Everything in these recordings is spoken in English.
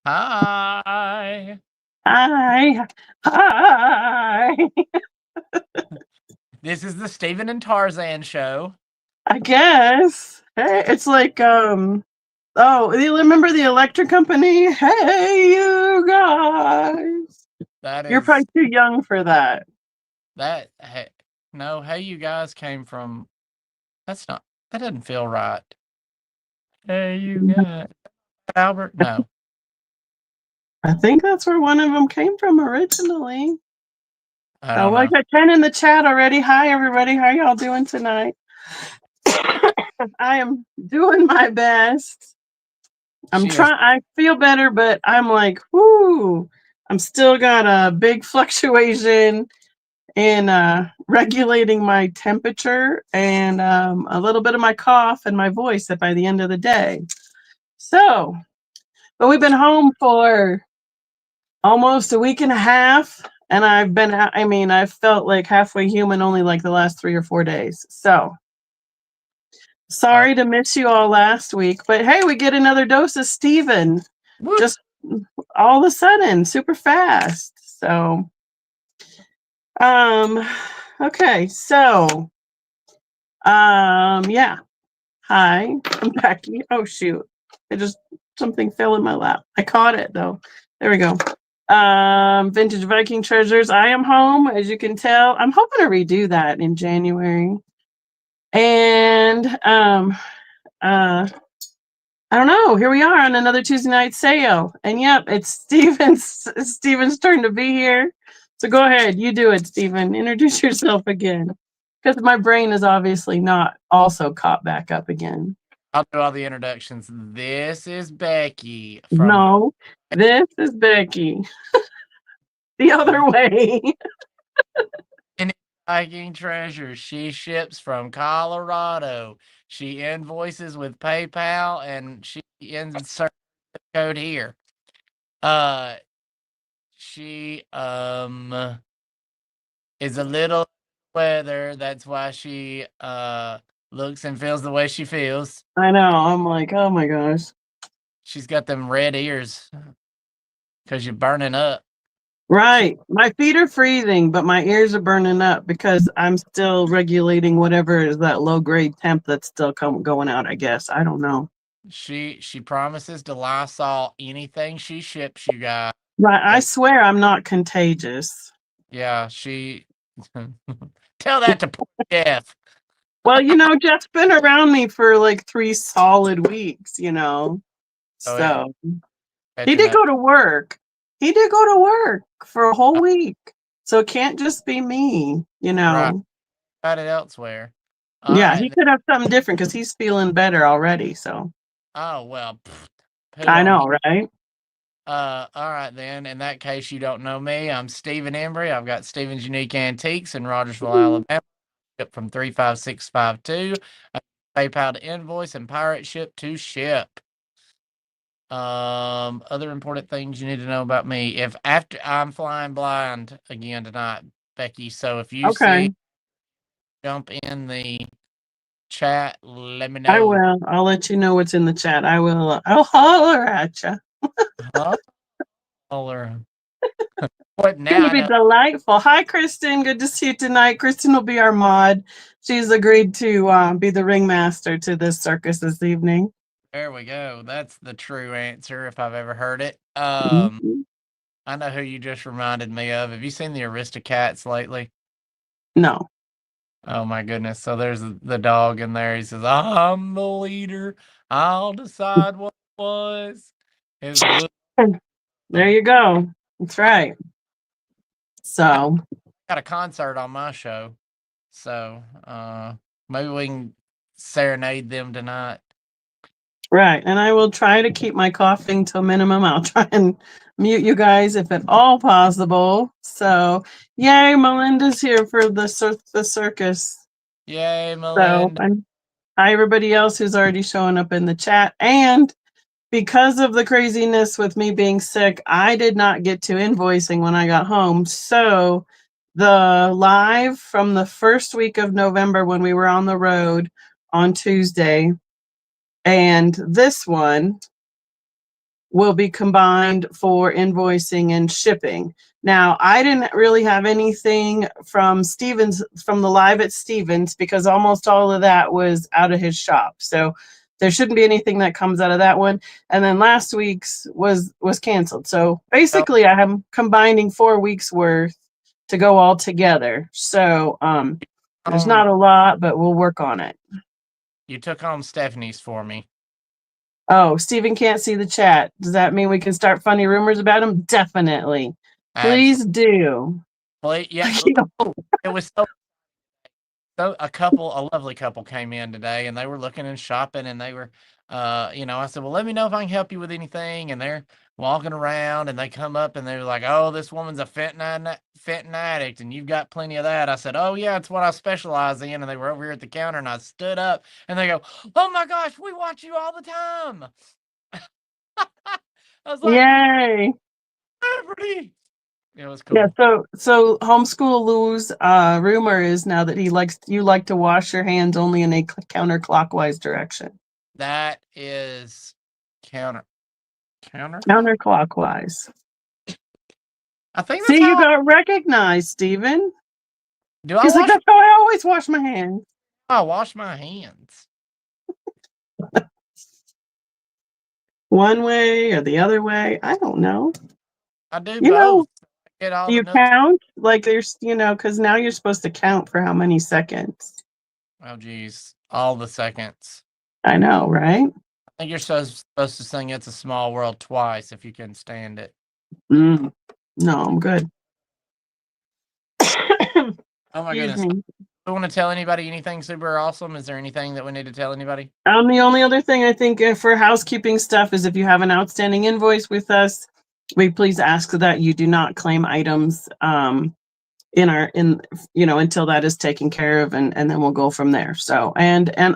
Hi. Hi. Hi. This is the Steven and Tarzan show. I guess. Hey, it's like oh, you remember the electric company? Hey you guys. That You're is probably too young for that. that hey, no, hey you guys came from that's not that doesn't feel right. Hey you guys. Albert? No. I think that's where one of them came from originally. I Oh, don't well, I know. got 10 in the chat already. Hi everybody. How y'all doing tonight? I am doing my best. I'm She is trying. I feel better, but I'm like, whoo. I'm still got a big fluctuation in regulating my temperature and a little bit of my cough and my voice by the end of the day. So, but we've been home for almost a week and a half, and I've felt like halfway human only like the last 3 or 4 days. So, uh sorry to miss you all last week, but hey, we get another dose of Steven. whoop. Just all of a sudden, super fast. So, um, okay, so, yeah. Hi, I'm Becky. Oh shoot. Something fell in my lap. I caught it though. There we go. Vintage Viking Treasures. I am home, as you can tell. I'm hoping to redo that in January. And I don't know. Here we are on another Tuesday night sale. And yep, it's Steven's turn to be here. So go ahead, you do it, Steven. Introduce yourself again. Because my brain is obviously not also caught back up again. I'll do all the introductions. This is Becky from No, this is Becky. The other way. Viking Treasures. She ships from Colorado. She invoices with PayPal and she inserts the code here. Uh she is a little weather. That's why she looks and feels the way she feels. I know. I'm like, oh my gosh. She's got them red ears because you're burning up. Right. My feet are freezing, but my ears are burning up because I'm still regulating whatever is that low grade temp that's still going out, I guess. I don't know. She promises to Lysol anything she ships you guys. Right. I swear I'm not contagious. Yeah, she tell that to poor Jeff. Well, Jeff's been around me for like 3 solid weeks. Oh yeah, So he catching did up. go to work. He did go to work for a whole week. So it can't just be me. Right, got it elsewhere. All Yeah, right. he could have something different because he's feeling better already. So Oh well, pfft, poo I on him. know, right? All right then. In that case, you don't know me. I'm Stephen Embry. I've got Stephen's Unique Antiques in Rogersville, Alabama. Ship from 35652. PayPal to invoice and pirate ship to ship. Other important things you need to know about me. If after I'm flying blind again tonight, Becky. So if you see Okay, jump in the chat, let me I know. will. I'll let you know what's in the chat. I will. I'll holler at you. Huh? Or what It's gonna now? I be know. delightful. Hi, Kristen. Good to see you tonight. Kristen will be our mod. She's agreed to be the ringmaster to this circus this evening. There we go. That's the true answer if I've ever heard it. Mhm. I know who you just reminded me of. Have you seen the Aristocats lately? No. Oh my goodness. So there's the dog in there. He says, I'm the leader. I'll decide what it was. His little There you go. That's right. So got a concert on my show. So maybe we can serenade them tonight. right, and I will try to keep my coughing to a minimum. I'll try and mute you guys if at all possible. So, yay, Melinda's here for the circus. Yay, So, Melinda. and hi everybody else who's already showing up in the chat. And because of the craziness with me being sick, I did not get to invoicing when I got home. So, the live from the first week of November when we were on the road on Tuesday, and this one will be combined for invoicing and shipping. Now, I didn't really have anything from from the live at Stevens, because almost all of that was out of his shop. So there shouldn't be anything that comes out of that one. And then last week's was canceled. So Oh, basically I am combining 4 weeks worth to go all together. So there's not a lot, but we'll work on it. you took home Stephanie's for me. Oh, Steven can't see the chat. Does that mean we can start funny rumors about him? Definitely. Please do. Absolutely. Yeah. Oh, it was so a lovely couple came in today, and they were looking and shopping, and they were, I said, well, let me know if I can help you with anything. And they're walking around, and they come up, and they're like, oh, this woman's a fentanyl addict, and you've got plenty of that. I said, oh yeah, it's what I specialize in. And they were over here at the counter, and I stood up, and they go, oh my gosh, we watch you all the time. I was like, Yay. celebrity. It was cool. Yeah, so homeschool Lou's rumor is now that you like to wash your hands only in a counterclockwise direction. That is counter. Counterclockwise. I think that's See, you how got recognized, Steven. do I He's like, wash that's how I always wash my hands. I wash my hands. One way or the other way. I don't know. I do You know, both. Get all do the you nooks. count? Like there's, because now you're supposed to count for how many seconds. Oh geez. All the seconds. I know, right? I think you're supposed to sing It's a Small World twice if you can stand it. No, I'm good. Oh my Excuse goodness. me. Do you want to tell anybody anything super awesome? Is there anything that we need to tell anybody? The only other thing I think for housekeeping stuff is if you have an outstanding invoice with us, we please ask that you do not claim items until that is taken care of, and then we'll go from there. So and then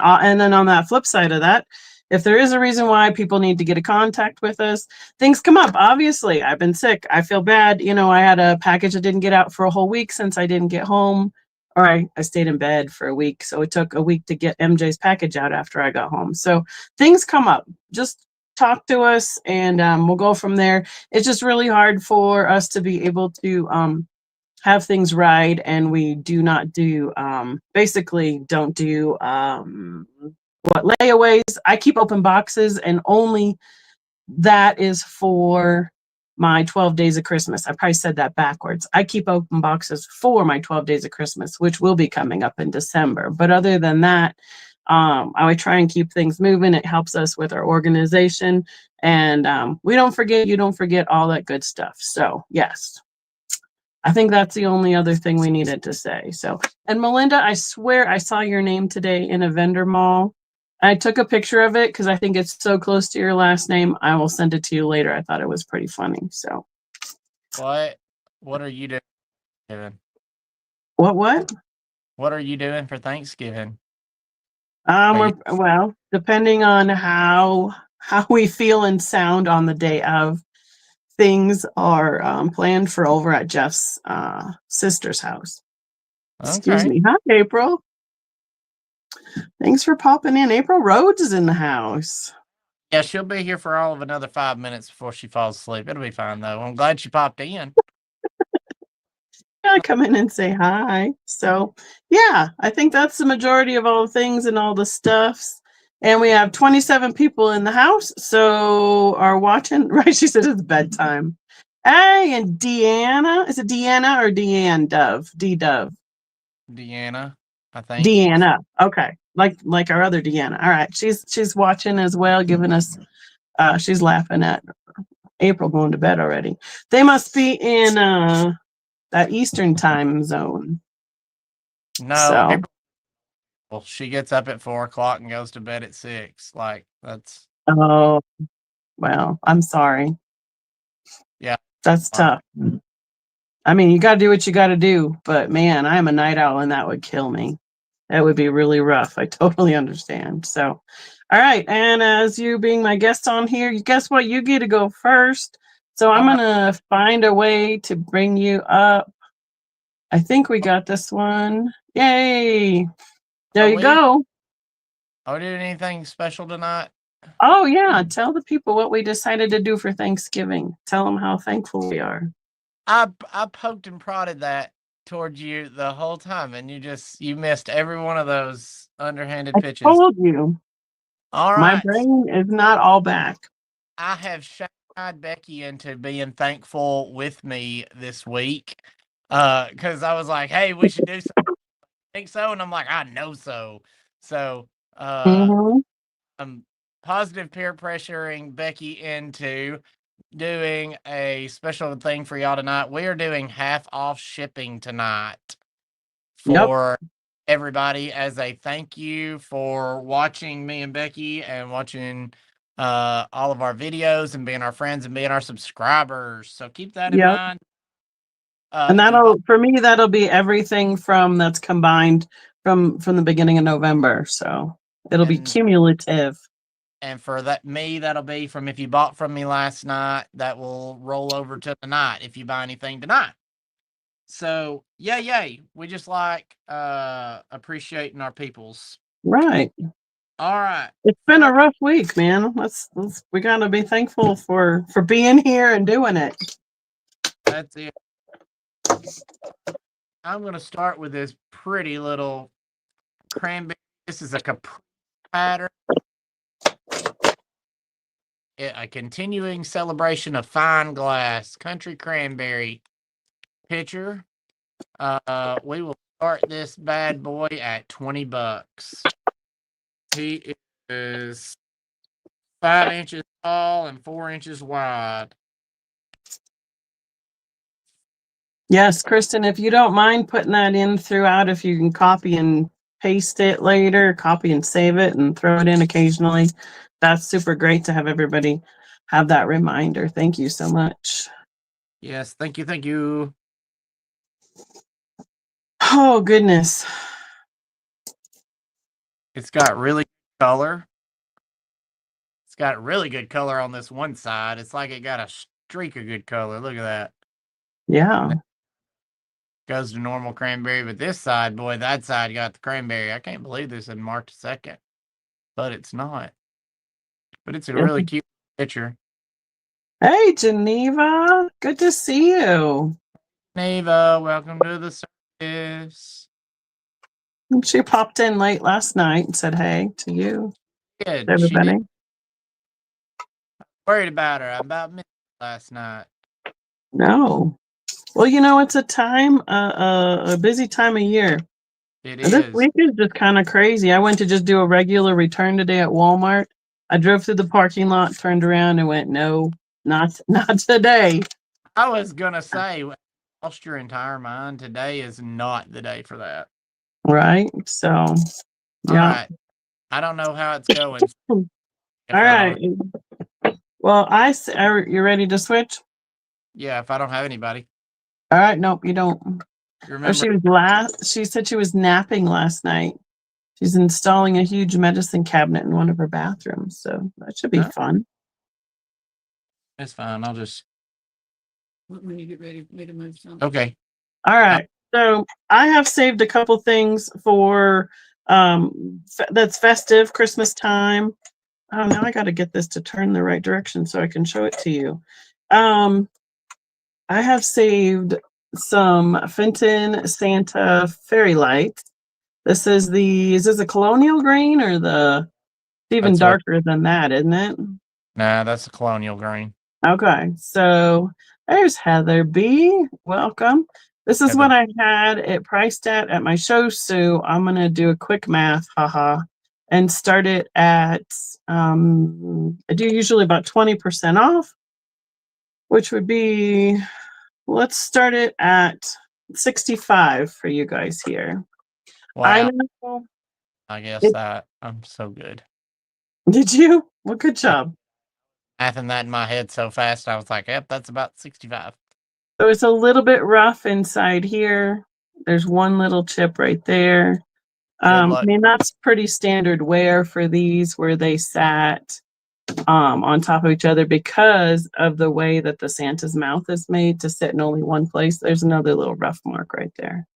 on that flip side of that, if there is a reason why people need to get a contact with us, things come up. Obviously, I've been sick. I feel bad. I had a package that didn't get out for a whole week since I didn't get home, or I stayed in bed for a week. So it took a week to get MJ's package out after I got home. So things come up. Just talk to us, and we'll go from there. It's just really hard for us to be able to have things right, and we do not do basically don't do what layaways. I keep open boxes, and only that is for my 12 days of Christmas. I probably said that backwards. I keep open boxes for my 12 days of Christmas, which will be coming up in December. But other than that, I would try and keep things moving. It helps us with our organization, and we don't forget, you don't forget, all that good stuff. So yes, I think that's the only other thing we needed to say. So, and Melinda, I swear I saw your name today in a vendor mall. I took a picture of it because I think it's so close to your last name. I will send it to you later. I thought it was pretty funny. So, What are you doing? what? What are you doing for Thanksgiving? Well, depending on how we feel and sound on the day of, things are planned for over at Jeff's sister's house. Excuse Okay. me. Hi, April. Thanks for popping in. April Rhodes is in the house. Yeah, she'll be here for all of another 5 minutes before she falls asleep. It'll be fine though. I'm glad she popped in. Gotta come in and say hi. So yeah, I think that's the majority of all the things and all the stuffs. And we have 27 people in the house, so are watching. Right? She said it's bedtime. Hey, and Deanna. Is it Deanna or Deanne Dove? D Dove. Deanna, I think. Deanna. Okay. Like our other Deanna. All right. She's watching as well, giving us she's laughing at April going to bed already. They must be in that Eastern time zone. No, So April, well, she gets up at 4 o'clock and goes to bed at 6. Like that's oh well, I'm sorry. yeah. That's tough. I mean, you gotta do what you gotta do, but man, I'm a night owl and that would kill me. That would be really rough. I totally understand. So all right, and as you being my guest on here, guess what? You get to go first. So I'm gonna find a way to bring you up. I think we got this one. Yay! There you go. Are we doing anything special tonight? Oh yeah, tell the people what we decided to do for Thanksgiving. Tell them how thankful we are. I poked and prodded that towards you the whole time, and you missed every one of those underhanded I pitches. told you, All my right, brain is not all back. I have shied Becky into being thankful with me this week, because I was like, "Hey, we should do something." Think so, and I'm like, "I know so." So, Hmm. I'm positive peer pressuring Becky into doing a special thing for y'all tonight. We are doing half off shipping tonight Yep, for everybody as a thank you for watching me and Becky and watching all of our videos and being our friends and being our subscribers. So keep that in yep. mind. And If you bought for me, that'll be everything from that's combined from the beginning of November. So it'll be and cumulative. for that'll be from if you bought from me last night, that will roll over to tonight if you buy anything tonight. So yay. We just like appreciating our peoples. Right. All right. It's been a First, rough week, man. Let's we gotta be thankful for being here and doing it. that's it. I'm gonna start with this pretty little cranberry. This is a capri pattern. A continuing celebration of fine glass country cranberry pitcher. We will start this bad boy at $20. He is 5 inches tall and 4 inches wide. Yes, Kristen, if you don't mind putting that in throughout, if you can copy and paste it later, copy and save it and throw it in occasionally, that's super great to have everybody have that reminder. Thank you so much. Yes, thank you. Oh, goodness. It's got really good color. It's got really good color on this one side. It's like it got a streak of good color. Look at that. And Yeah. then goes to normal cranberry, but this side, boy, that side got the cranberry. I can't believe this in March 2nd, but it's not. But it's a Yeah. really cute picture. Hey, Geneva. Good to see you. Neva, welcome to the service. She popped in late last night and said hey to you, She did. everybody. Worried about her. I about missed her last night. No. Well, it's a busy time of year. It And this is. week is just kind of crazy. I went to just do a regular return today at Walmart. I drove through the parking lot, turned around, and went, "No, not today." I was gonna say, lost your entire mind. Today is not the day for that. Right? So, All yeah. right. I don't know how it's going. All If I right. don't, Well, you ready to switch? yeah, if I don't have anybody, All right. Nope, you don't. you Oh, remember? she said she was napping last night. She's installing a huge medicine cabinet in one of her bathrooms, so that should be Huh? fun. It's fine. I'll just. When you get ready for me to move something. Okay. All right. So I have saved a couple things for that's festive Christmas time. Oh, now I got to get this to turn the right direction so I can show it to you. Um, I have saved some Fenton Santa fairy lights. Is this a colonial green or even That's what. darker than that, isn't it? Nah, that's a colonial green. Okay, so there's Heather B. Welcome. This is Heather. what I had it priced at my show, so I'm gonna do a quick math, haha, and start it at I do usually about 20% off, which would be let's start it at 65 for you guys here. I Wow. know. I guess It, that I'm so good. did you? Well, good job. Mathing that in my head so fast, I was like, "Yep, that's about 65." So it's a little bit rough inside here. There's one little chip right there. Good I luck. mean, that's pretty standard wear for these where they sat on top of each other because of the way that the Santa's mouth is made to sit in only one place. There's another little rough mark right there.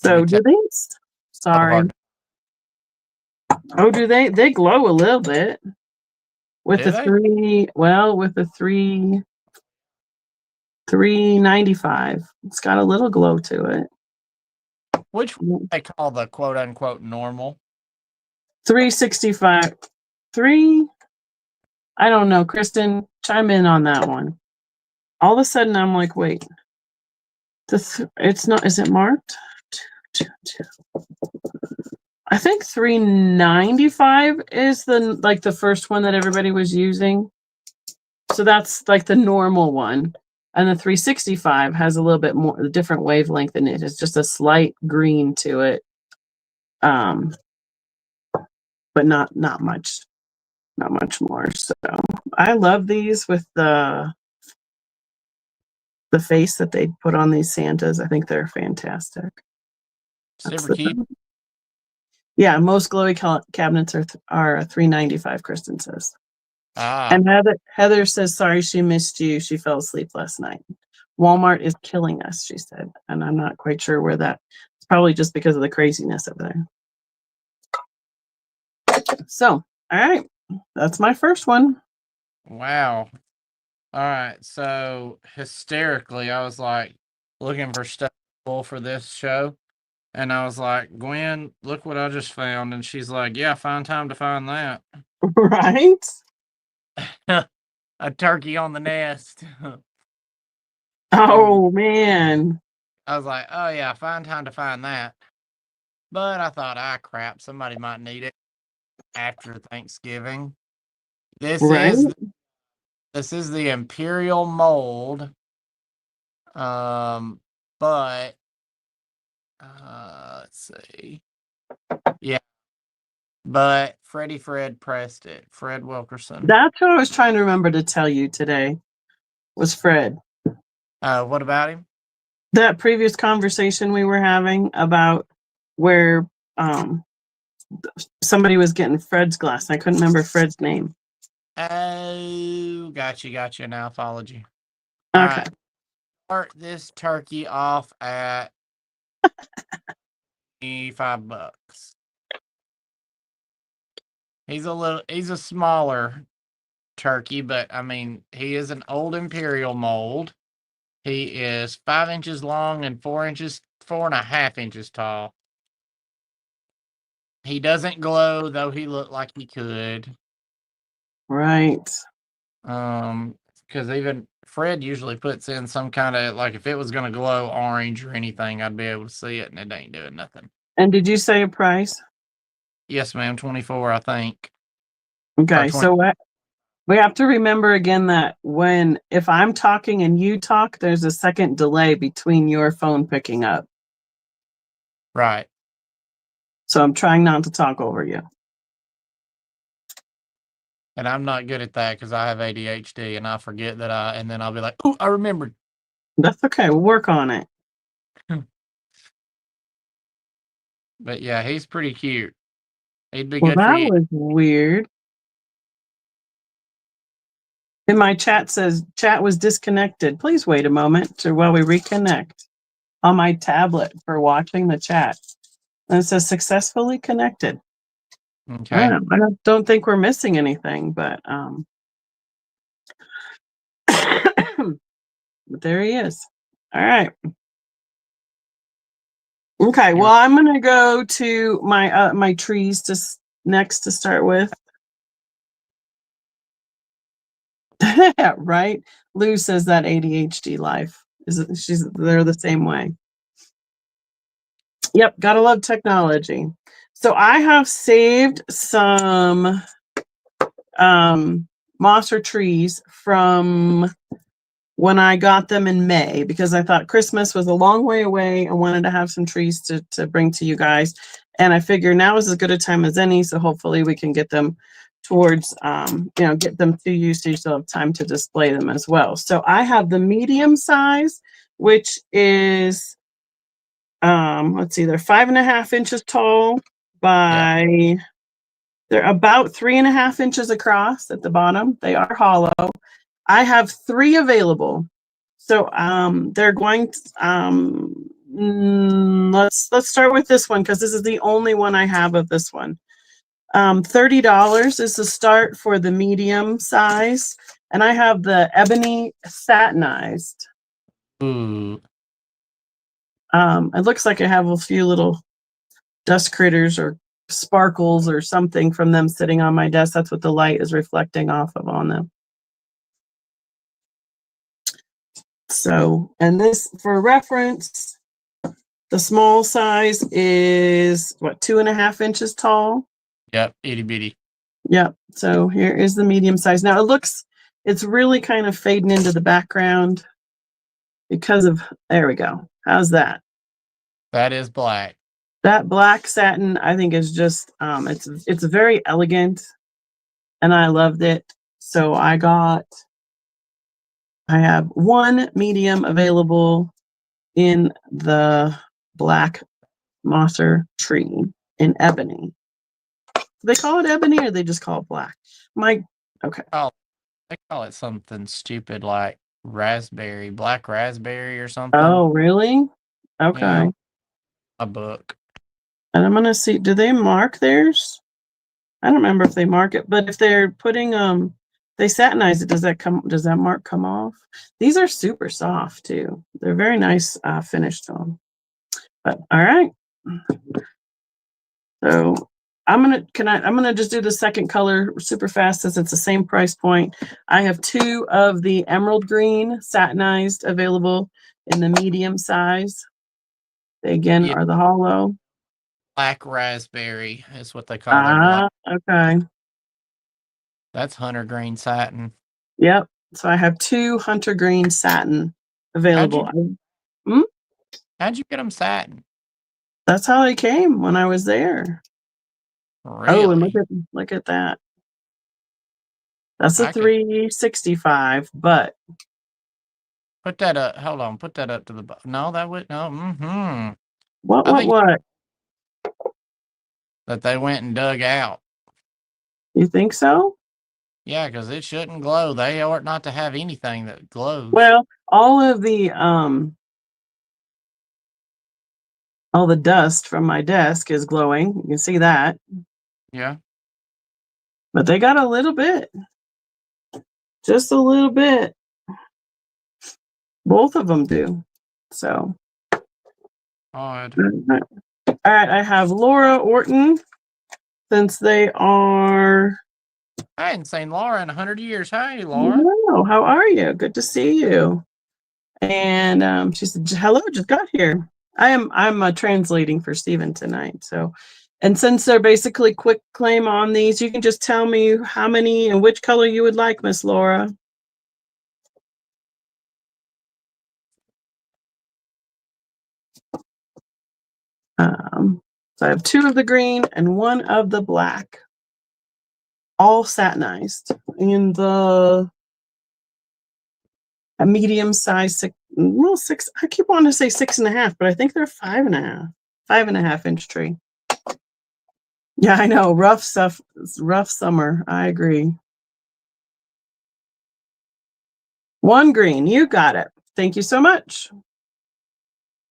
Let me So tell do these. you, Sorry. hard. Oh, do they? They glow a little bit with Do the they? three. Well, with the 395. It's got a little glow to it. Which they call the quote unquote normal? 365. Three. I don't know. Kristen, chime in on that one. All of a sudden, I'm like, wait. It's not. Is it marked? I think 395 is the first one that everybody was using. So that's like the normal one. And the 365 has a little bit more a different wavelength in it. It's just a slight green to it. But not much. Not much more. So I love these with the face that they put on these Santas. I think they're fantastic. Super cute. Yeah, most glowy cabinets are 395. Kristen says. Ah, And Heather says, sorry she missed you. She fell asleep last night. Walmart is killing us, she said. And I'm not quite sure where that. It's probably just because of the craziness over there. So, all right. That's my first one. wow. All right. So hysterically, I was like looking for stuff for this show. And I was like, Gwen, look what I just found. And she's like, yeah, find time to find that. Right? A turkey on the nest. Oh, man. I was like, oh, yeah, find time to find that. But I thought, crap, somebody might need it after Thanksgiving. This Right? is the Imperial mold. But let's see. Yeah. But Freddie Fred pressed it. Fred Wilkerson. That's what I was trying to remember to tell you today was Fred. What about him? That previous conversation we were having about where somebody was getting Fred's glass. I couldn't remember Fred's name. Oh, gotcha. Now followed you. Okay. All right. Start this turkey off at $5. He's a smaller turkey, but I mean, he is an old Imperial mold. He is 5 inches long and 4.5 inches tall. He doesn't glow, though he looked like he could. Right. Because even Fred usually puts in some kind of, like, if it was going to glow orange or anything, I'd be able to see it, and it ain't doing nothing. And did you say a price? Yes, ma'am, 24, I think. Okay, so we have to remember again that if I'm talking and you talk, there's a second delay between your phone picking up. Right. So I'm trying not to talk over you. And I'm not good at that because I have ADHD and I forget that and then I'll be like, oh, I remembered. That's okay. We'll work on it. But yeah, he's pretty cute. He'd be Well, good for that you. was weird. And my chat says chat was disconnected. Please wait a moment while we reconnect on my tablet for watching the chat. And it says successfully connected. Okay. I don't think we're missing anything, but but there he is. All right. Okay, well, I'm gonna go to my trees next to start with. Right? Lou says that ADHD life they're the same way. Yep, gotta love technology. So I have saved some moss or trees from when I got them in May because I thought Christmas was a long way away. I wanted to have some trees to bring to you guys. And I figure now is as good a time as any. So hopefully we can get them towards, get them to you so you still have time to display them as well. So I have the medium size, which is, let's see, they're 5.5 inches tall by, they're about 3.5 inches across at the bottom. They are hollow. I have 3 available. So they're going to, let's start with this one because this is the only one I have of this one. $30 is the start for the medium size. And I have the ebony satinized. Ooh. It looks like I have a few little dust critters or sparkles or something from them sitting on my desk. That's what the light is reflecting off of on them. So, and this for reference, the small size is what, 2.5 inches tall? Yep, itty bitty. Yep. So here is the medium size. Now it's really kind of fading into the background because of, there we go. How's that? That is black. That black satin, I think, is just, it's very elegant and I loved it. So I have one medium available in the black mosser tree in ebony. Do they call it ebony or they just call it black? Okay. Oh, they call it something stupid like raspberry, black raspberry or something. Oh, really? Okay. Yeah, a book. And I'm going to see, do they mark theirs? I don't remember if they mark it, but if they're putting, they satinize it, does that mark come off? These are super soft too. They're very nice finish to them. But all right. So I'm gonna just do the second color super fast since it's the same price point. I have 2 of the emerald green satinized available in the medium size. They again Yeah, are the hollow. black raspberry is what they call their black. Okay. That's hunter green satin. Yep. So I have 2 hunter green satin available. How'd you get them satin? That's how they came when I was there. Oh, and Really? look at that. That's a I could $365, but put that up. Hold on, put that up to the. No, that would no. what, I what, think what? that they went and dug out. You think so? Yeah, because it shouldn't glow. They ought not to have anything that glows. Well, all the dust from my desk is glowing. You can see that. Yeah. But they got a little bit. Just a little bit. Both of them do. So, Odd. all right, I have Laura Orton since they are. I hadn't seen Laura in 100 years. Hey, Laura. Hello, how are you? Good to see you. And she said, "Hello, just got here." I'm translating for Stephen tonight. So, and since they're basically quick claim on these, you can just tell me how many and which color you would like, Miss Laura. So I have 2 of the green and 1 of the black, all satinized in the a medium size 6. I keep wanting to say 6.5, but I think they're 5.5, 5.5 inch tree. Yeah, I know. Rough stuff. Rough summer. I agree. 1 green. You got it. Thank you so much.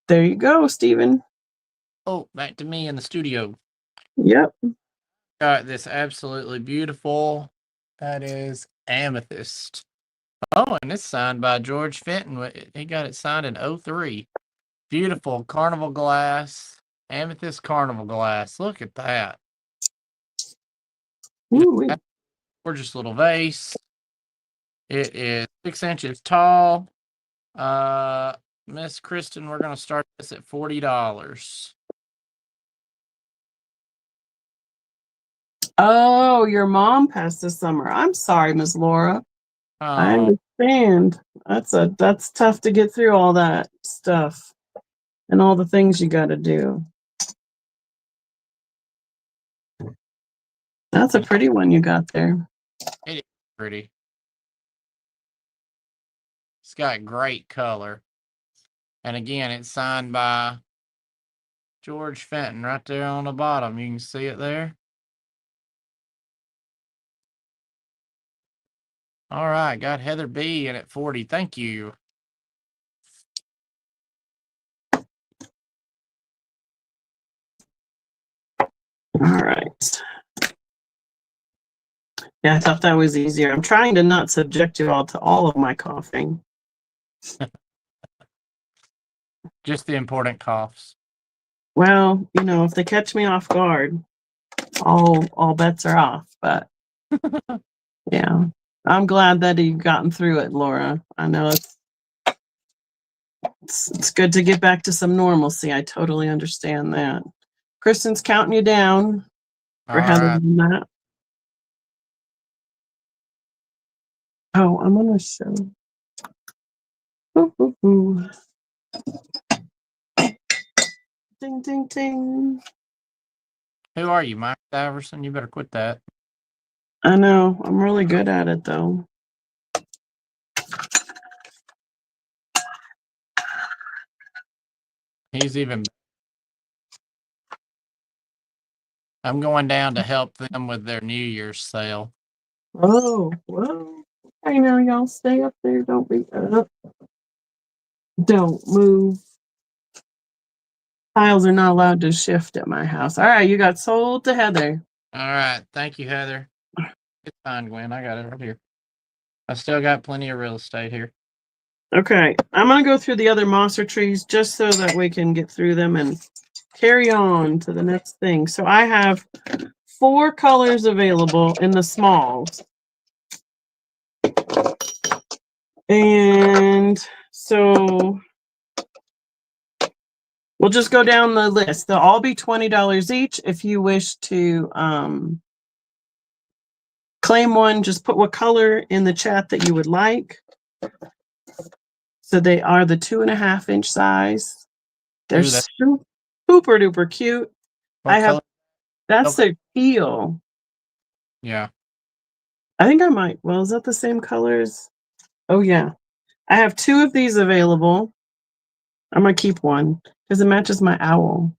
There you go, Stephen. Oh, back to me in the studio. Yep. Got this absolutely beautiful. That is amethyst. Oh, and it's signed by George Fenton. He got it signed in 03. Beautiful carnival glass. Amethyst carnival glass. Look at that. Ooh, Gorgeous little vase. It is 6 inches tall. Miss Kristen, we're gonna start this at $40. oh, your mom passed this summer. I'm sorry, Miss Laura. I Oh, understand. That's tough to get through all that stuff and all the things you got to do. That's a pretty one you got there. it is pretty. It's got great color. And again, it's signed by George Fenton right there on the bottom. You can see it there. All right, got Heather B in at 40. Thank you. All right. Yeah, I thought that was easier. I'm trying to not subject you all to all of my coughing. Just the important coughs. Well, if they catch me off guard, all bets are off. But yeah, I'm glad that you've gotten through it, Laura. I know it's good to get back to some normalcy. I totally understand that. Kristen's counting you down for All Heather right. and that. Oh, I'm gonna show. Ooh, ooh, ooh. Ding, ding, ding. Who are you, Mike Iverson? You better quit that. I know. I'm really good at it, though. He's even. I'm going down to help them with their New Year's sale. Oh, whoa. Hey, now, y'all stay up there. Don't be up. Don't move. Tiles are not allowed to shift at my house. All right, you got sold to Heather. All right. Thank you, Heather. It's fine, Gwen. I got it right here. I still got plenty of real estate here. Okay, I'm going to go through the other Mosser trees just so that we can get through them and carry on to the next thing. So I have 4 colors available in the smalls. And so we'll just go down the list. They'll all be $20 each. If you wish to claim one, just put what color in the chat that you would like. So they are the 2.5-inch size. They're Ooh, that, super duper cute. what color? That's their teal. Yeah. I think I might. Well, is that the same colors? Oh, yeah. I have 2 of these available. I'm going to keep one because it matches my owl.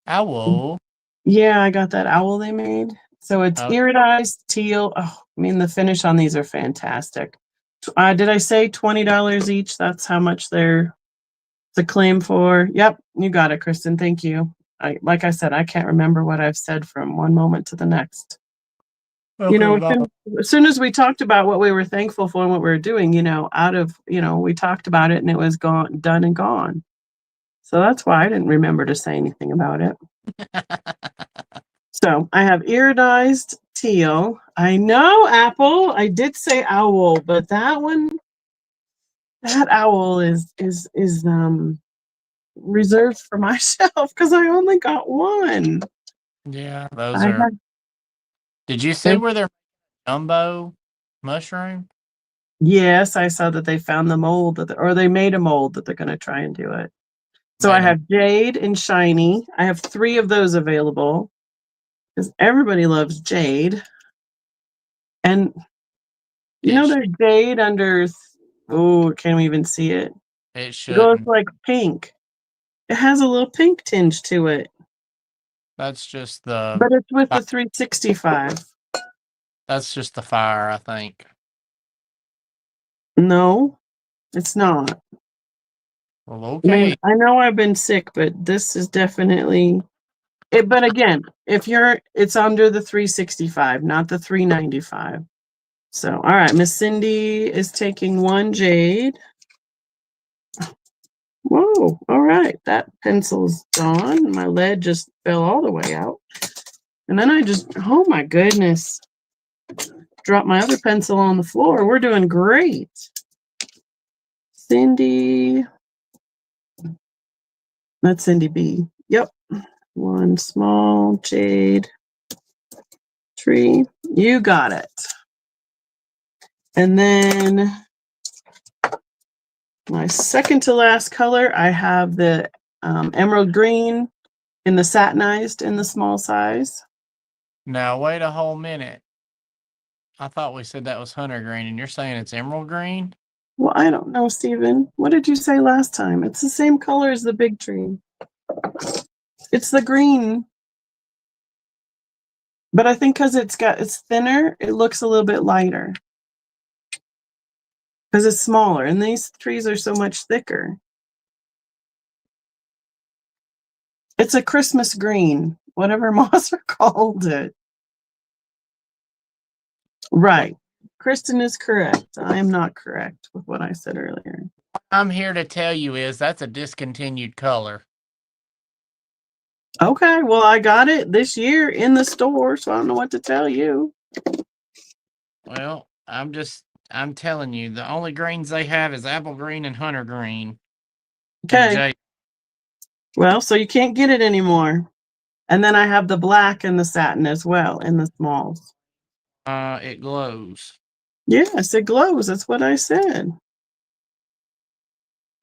Owl. Yeah, I got that owl they made. So it's Oh, iridized teal. Oh, I mean, the finish on these are fantastic. Did I say $20 each? That's how much they're to claim for. Yep, you got it, Kristen. Thank you. Like I said, I can't remember what I've said from one moment to the next. As soon as we talked about what we were thankful for and what we were doing, we talked about it and it was gone, done and gone. So that's why I didn't remember to say anything about it. So I have iridized teal. I know apple. I did say owl, but that owl is reserved for myself because I only got one. Yeah, those I are. had, Did you see where they're jumbo mushroom? yes, I saw that they found the mold or they made a mold that they're going to try and do it. So I Made 'em- have jade and shiny. I have 3 of those available because everybody loves jade. And there's jade under. Oh, can't we even see it? It It goes shouldn't. like pink. It has a little pink tinge to it, That's just the. but it's with the 365. That's just the fire, I think. No, it's not. Well, I mean, okay. I know I've been sick, but this is definitely it. But again, it's under the 365, not the 395. So, all right, Miss Cindy is taking 1 jade. Whoa, all right, that pencil's gone. My lead just fell all the way out. And then oh my goodness, dropped my other pencil on the floor. We're doing great. Cindy, that's Cindy B. Yep, 1 small jade tree. You got it. And then my second to last color, I have the emerald green in the satinized in the small size. Now wait a whole minute. I thought we said that was hunter green, and you're saying it's emerald green? Well, I don't know, Stephen. What did you say last time? It's the same color as the big tree. It's the green. But I think because it's thinner, it looks a little bit lighter. Because it's smaller, and these trees are so much thicker. It's a Christmas green, whatever Mosser called it. Right. Kristen is correct. I am not correct with what I said earlier. I'm here to tell you is that's a discontinued color. Okay, well, I got it this year in the store, so I don't know what to tell you. Well, I'm telling you, the only greens they have is apple green and hunter green. And Okay. Jay, Well, so you can't get it anymore. And then I have the black and the satin as well in the smalls. it glows. Yes, it glows. That's what I said.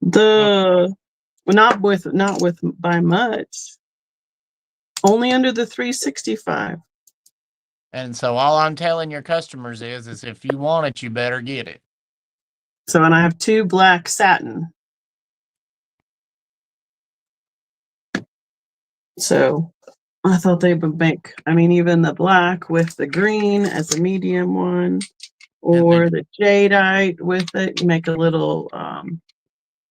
Uh, The not with by much. Only under the 365. and so all I'm telling your customers is if you want it, you better get it. So, and I have 2 black satin. So I thought they would make, I mean, even the black with the green as a medium one, And then or the jadeite with it, you make a little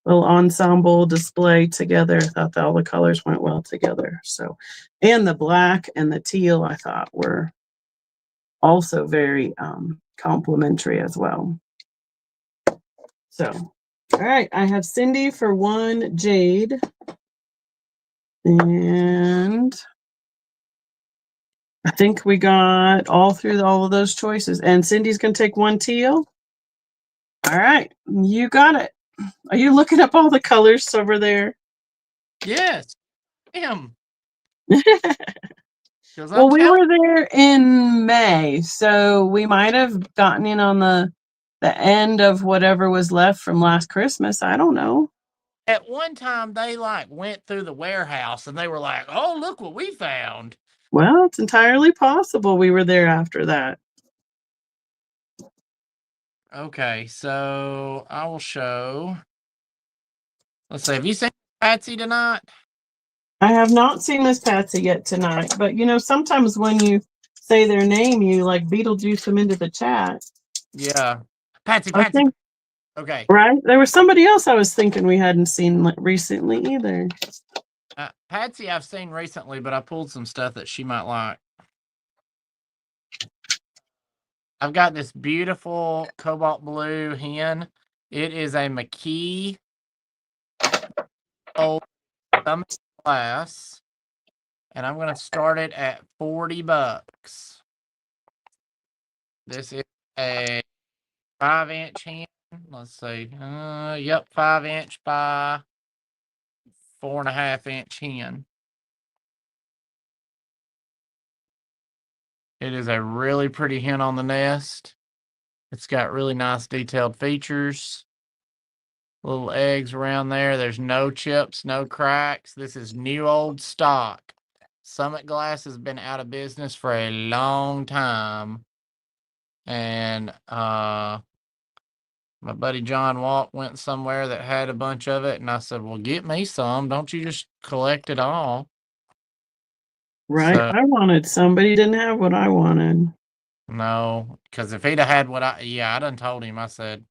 little ensemble display together. I thought that all the colors went well together. So, and the black and the teal I thought were also very complimentary as well. So, all right, I have Cindy for 1 jade, and I think we got all through all of those choices. And Cindy's going to take 1 teal. All right, you got it. Are you looking up all the colors over there? yes, him. Because I'm Well, we telling were there in May, so we might have gotten in on the end of whatever was left from last Christmas. I don't know. at one time they like went through the warehouse and they were like, "Oh, look what we found." Well, it's entirely possible we were there after that. Okay, so I will show. Let's see. Have you seen Patsy tonight? I have not seen Miss Patsy yet tonight, but you know, sometimes when you say their name, you like Beetlejuice them into the chat. Yeah, Patsy, I Patsy. think, Okay, right? There was somebody else I was thinking we hadn't seen recently either. Patsy I've seen recently, but I pulled some stuff that she might like. I've got this beautiful cobalt blue hen. It is a McKee old stomach glass, and I'm going to start it at $40. This is a 5-inch hen. Let's see. Yep, 5-inch by 4.5-inch hen. It is a really pretty hen on the nest. It's got really nice detailed features. Little eggs around there. There's no chips, no cracks. This is new old stock. Summit Glass has been out of business for a long time. And my buddy John Walk went somewhere that had a bunch of it, and I said, "Well, get me some. Don't you just collect it all?" Right? So I wanted somebody didn't have what I wanted. no, because if he'd have had what I done told him. I said,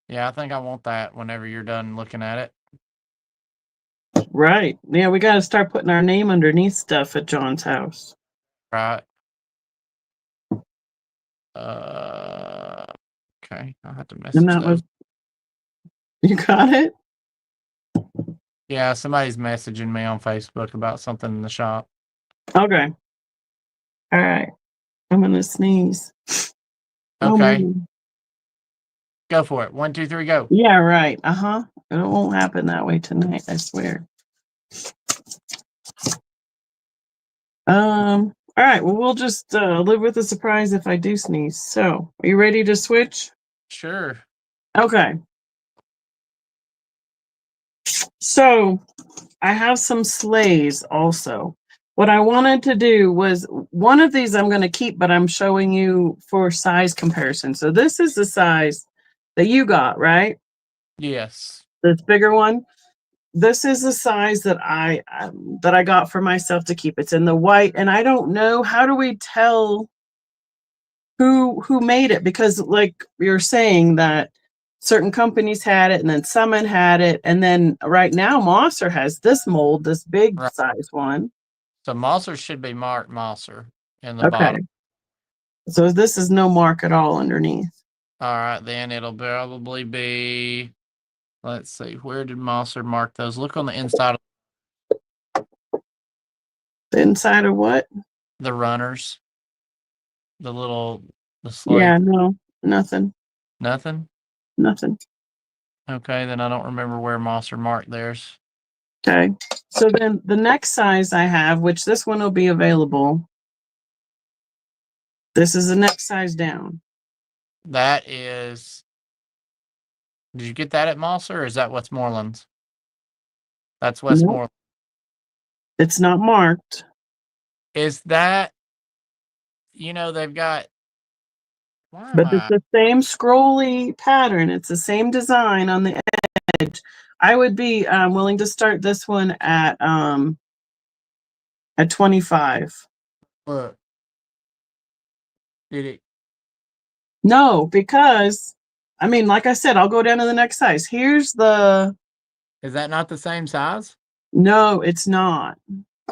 "Yeah, I think I want that whenever you're done looking at it." Right. Yeah, we got to start putting our name underneath stuff at John's house. Right. Uh, okay. I'll have to And message that those. was, you got it? Yeah, somebody's messaging me on Facebook about something in the shop. Okay. All right. I'm going to sneeze. Oh, Okay, man. go for it. 1, 2, 3, go. Yeah, right. Uh huh. It won't happen that way tonight, I swear. All right. Well, we'll just live with the surprise if I do sneeze. So, are you ready to switch? Sure. Okay. So, I have some sleighs also. What I wanted to do was one of these I'm going to keep, but I'm showing you for size comparison. So, this is the size that you got, right? Yes. This bigger one. This is the size that I got for myself to keep. It's in the white, and I don't know, how do we tell who made it, because like you're saying that certain companies had it and then Summit had it, and then right now Mosser has this mold, this big Right. size one. So Mosser should be marked Mosser in the Okay. bottom. So this is no mark at all underneath. All right, then it'll probably be. Let's see. Where did Mosser mark those? Look on the inside of The inside of what? the runners. The Yeah, slate. no, nothing. Nothing. Nothing. Okay, then I don't remember where Mosser marked theirs. Okay. So then the next size I have, which this one will be available. This is the next size down. That is. Did you get that at Mosser, or is that Westmoreland's? That's Nope. Westmoreland. It's not marked. Is that? They've got. Why am But it's I? the same scrolly pattern. It's the same design on the edge. I would be willing to start this one at 25. Look. Did it? No, because I mean, like I said, I'll go down to the next size. Here's the Is that not the same size? no, it's not.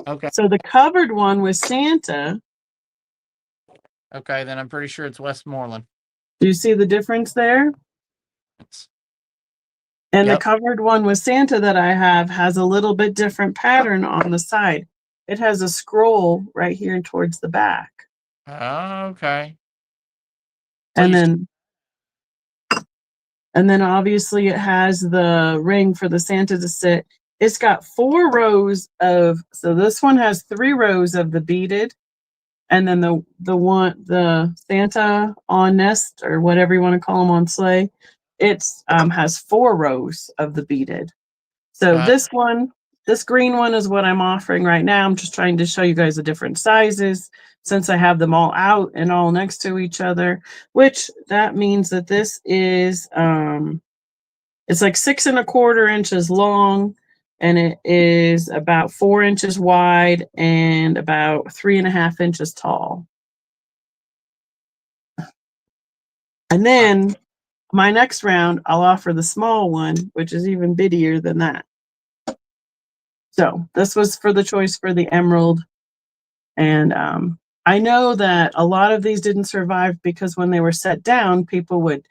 Okay. So the covered one with Santa, Okay, then I'm pretty sure it's Westmoreland. do you see the difference there? And the Yep. covered one with Santa that I have has a little bit different pattern on the side. It has a scroll right here towards the back. Okay. So And you then and then obviously it has the ring for the Santa to sit. It's got 4 rows of, so this one has 3 rows of the beaded, and then the Santa on nest or whatever you want to call them on sleigh, it's has 4 rows of the beaded. So got this green one is what I'm offering right now. I'm just trying to show you guys the different sizes since I have them all out and all next to each other, which that means that this is it's like 6¼ inches long, and it is about 4 inches wide and about 3.5 inches tall. And then my next round, I'll offer the small one, which is even bittier than that. So this was for the choice for the emerald. And I know that a lot of these didn't survive because when they were set down, people would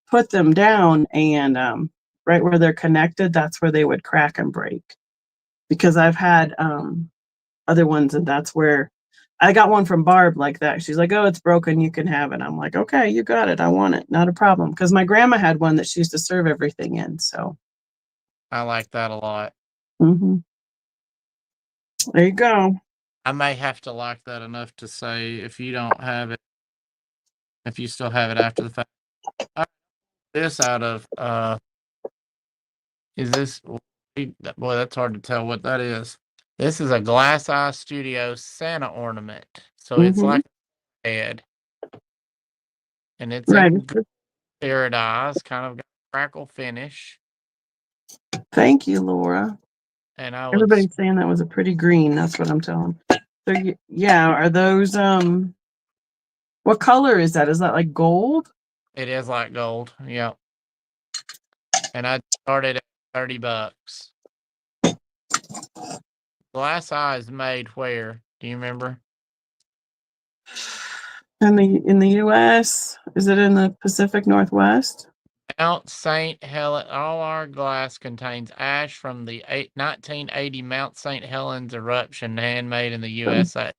put them down and right where they're connected, that's where they would crack and break. Because I've had other ones, and that's where I got one from Barb like that. She's like, "Oh, it's broken. You can have it." I'm like, "Okay, you got it. I want it. Not a problem." Because my grandma had one that she used to serve everything in. So I like that a lot. mhm. There you go. I may have to like that enough to say if you don't have it, if you still have it after the fact. I this out of is this boy, that's hard to tell what that is. This is a Glass Eye Studio Santa ornament. So it's Hmm. like a head. And it's Right. in paradise, kind of got a crackle finish. Thank you, Laura. And I would Everybody's saying that was a pretty green. That's what I'm telling them. So yeah, are those what color is that? Is that like gold? it is like gold. Yep. And I started at $30. Glass Eye is made where? Do you remember? In the US? Is it in the Pacific Northwest? Mount St. Helen. All our glass contains ash from the 1980 Mount St. Helens eruption, handmade in the So, USA.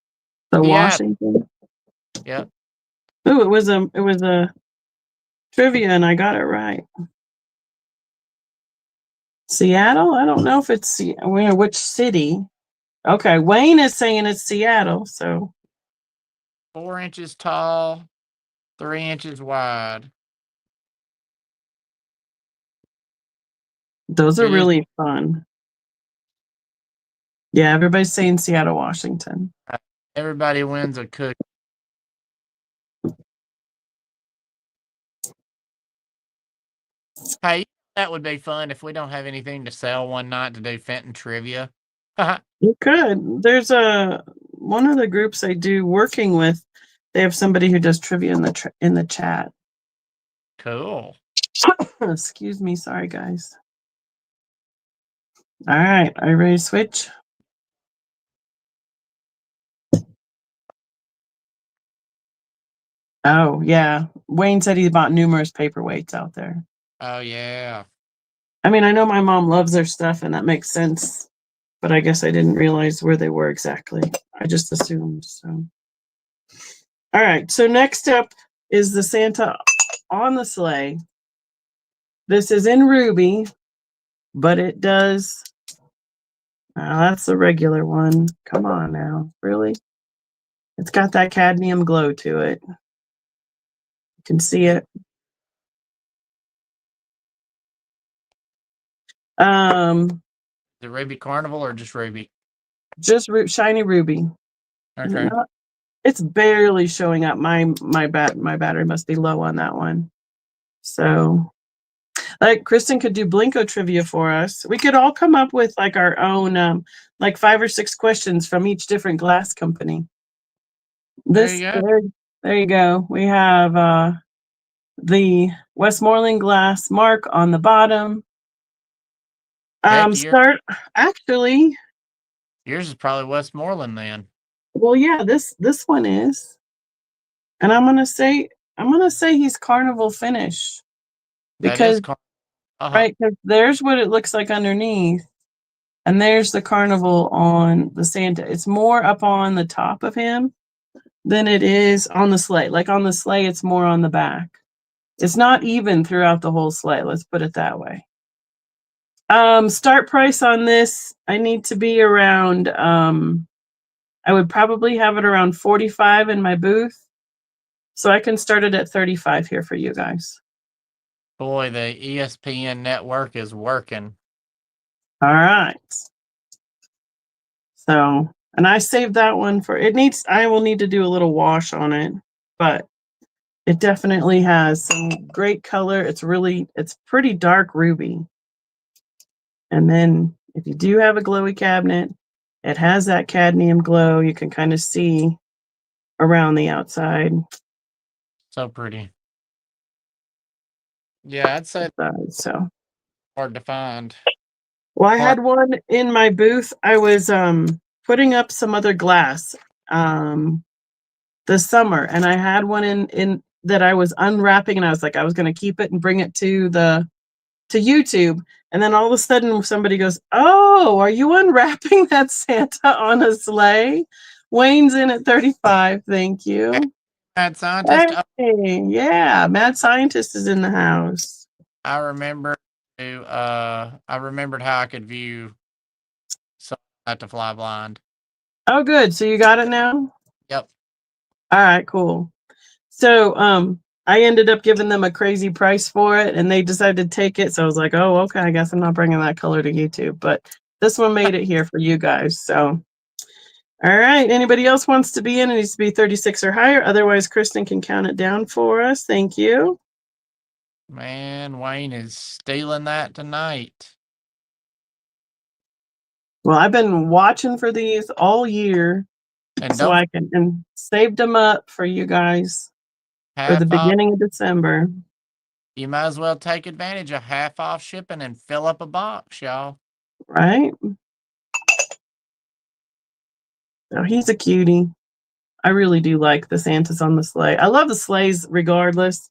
so Yeah. Washington. Yep. Ooh, it was a trivia and I got it right. Seattle? I don't know if it's which city. Okay, Wayne is saying it's Seattle, so 4 inches tall, 3 inches wide. those are It is. really fun. Yeah, everybody's saying Seattle, Washington. Everybody wins a cookie. Hey, that would be fun if we don't have anything to sell one night to do Fenton trivia. You could. There's a one of the groups I do working with. They have somebody who does trivia in the chat. Cool. Excuse me, sorry guys. All right, are you ready to switch? Oh, yeah. Wayne said he bought numerous paperweights out there. Oh yeah. I mean, I know my mom loves their stuff, and that makes sense. But I guess I didn't realize where they were exactly. I just assumed. So, all right. So next up is the Santa on the sleigh. This is in ruby, but it does. That's the regular one. Come on now, really? It's got that cadmium glow to it. You can see it. The Ruby Carnival or just Ruby? Just shiny ruby. Okay. It's barely showing up. My battery must be low on that one. So, like, Kristen could do Blinko trivia for us. We could all come up with like our own, like 5 or 6 questions from each different glass company. There you go. There you go. We have the Westmoreland glass mark on the bottom. Heck, Actually, yours is probably Westmoreland then. well, yeah, this one is, and I'm gonna say he's carnival finish That is because uh-huh. right, because there's what it looks like underneath, and there's the carnival on the Santa. It's more up on the top of him than it is on the sleigh. Like on the sleigh, it's more on the back. It's not even throughout the whole sleigh. Let's put it that way. Start price on this, I need to be around. I would probably have it around 45 in my booth, so I can start it at 35 here for you guys. Boy, the ESPN network is working. All right. So, and I saved that one for it needs. I will need to do a little wash on it, but it definitely has some great color. It's pretty dark ruby. And then if you do have a glowy cabinet, it has that cadmium glow. You can kind of see around the outside. So pretty. Yeah, I'd say So, hard to find. well, I had one in my booth. I was putting up some other glass this summer, and I had one in that I was unwrapping, and I was like, I was going to keep it and bring it to YouTube. And then all of a sudden somebody goes, "Oh, are you unwrapping that Santa on a sleigh?" Wayne's in at 35. Thank you. Mad Scientist. Hey, yeah, Mad Scientist is in the house. I remembered how I could view something at the Fly Blind. Oh, good. So you got it now? Yep. All right, cool. So I ended up giving them a crazy price for it, and they decided to take it. So I was like, oh, okay, I guess I'm not bringing that color to YouTube. But this one made it here for you guys. So, all right. Anybody else wants to be in? It needs to be 36 or higher. Otherwise, Kristen can count it down for us. Thank you. Man, Wayne is stealing that tonight. Well, I've been watching for these all year, And so don't I can and saved them up for you guys for the half off. beginning of December. You might as well take advantage of half off shipping and fill up a box, y'all. Right? So he's a cutie. I really do like the Santas on the sleigh. I love the sleighs regardless.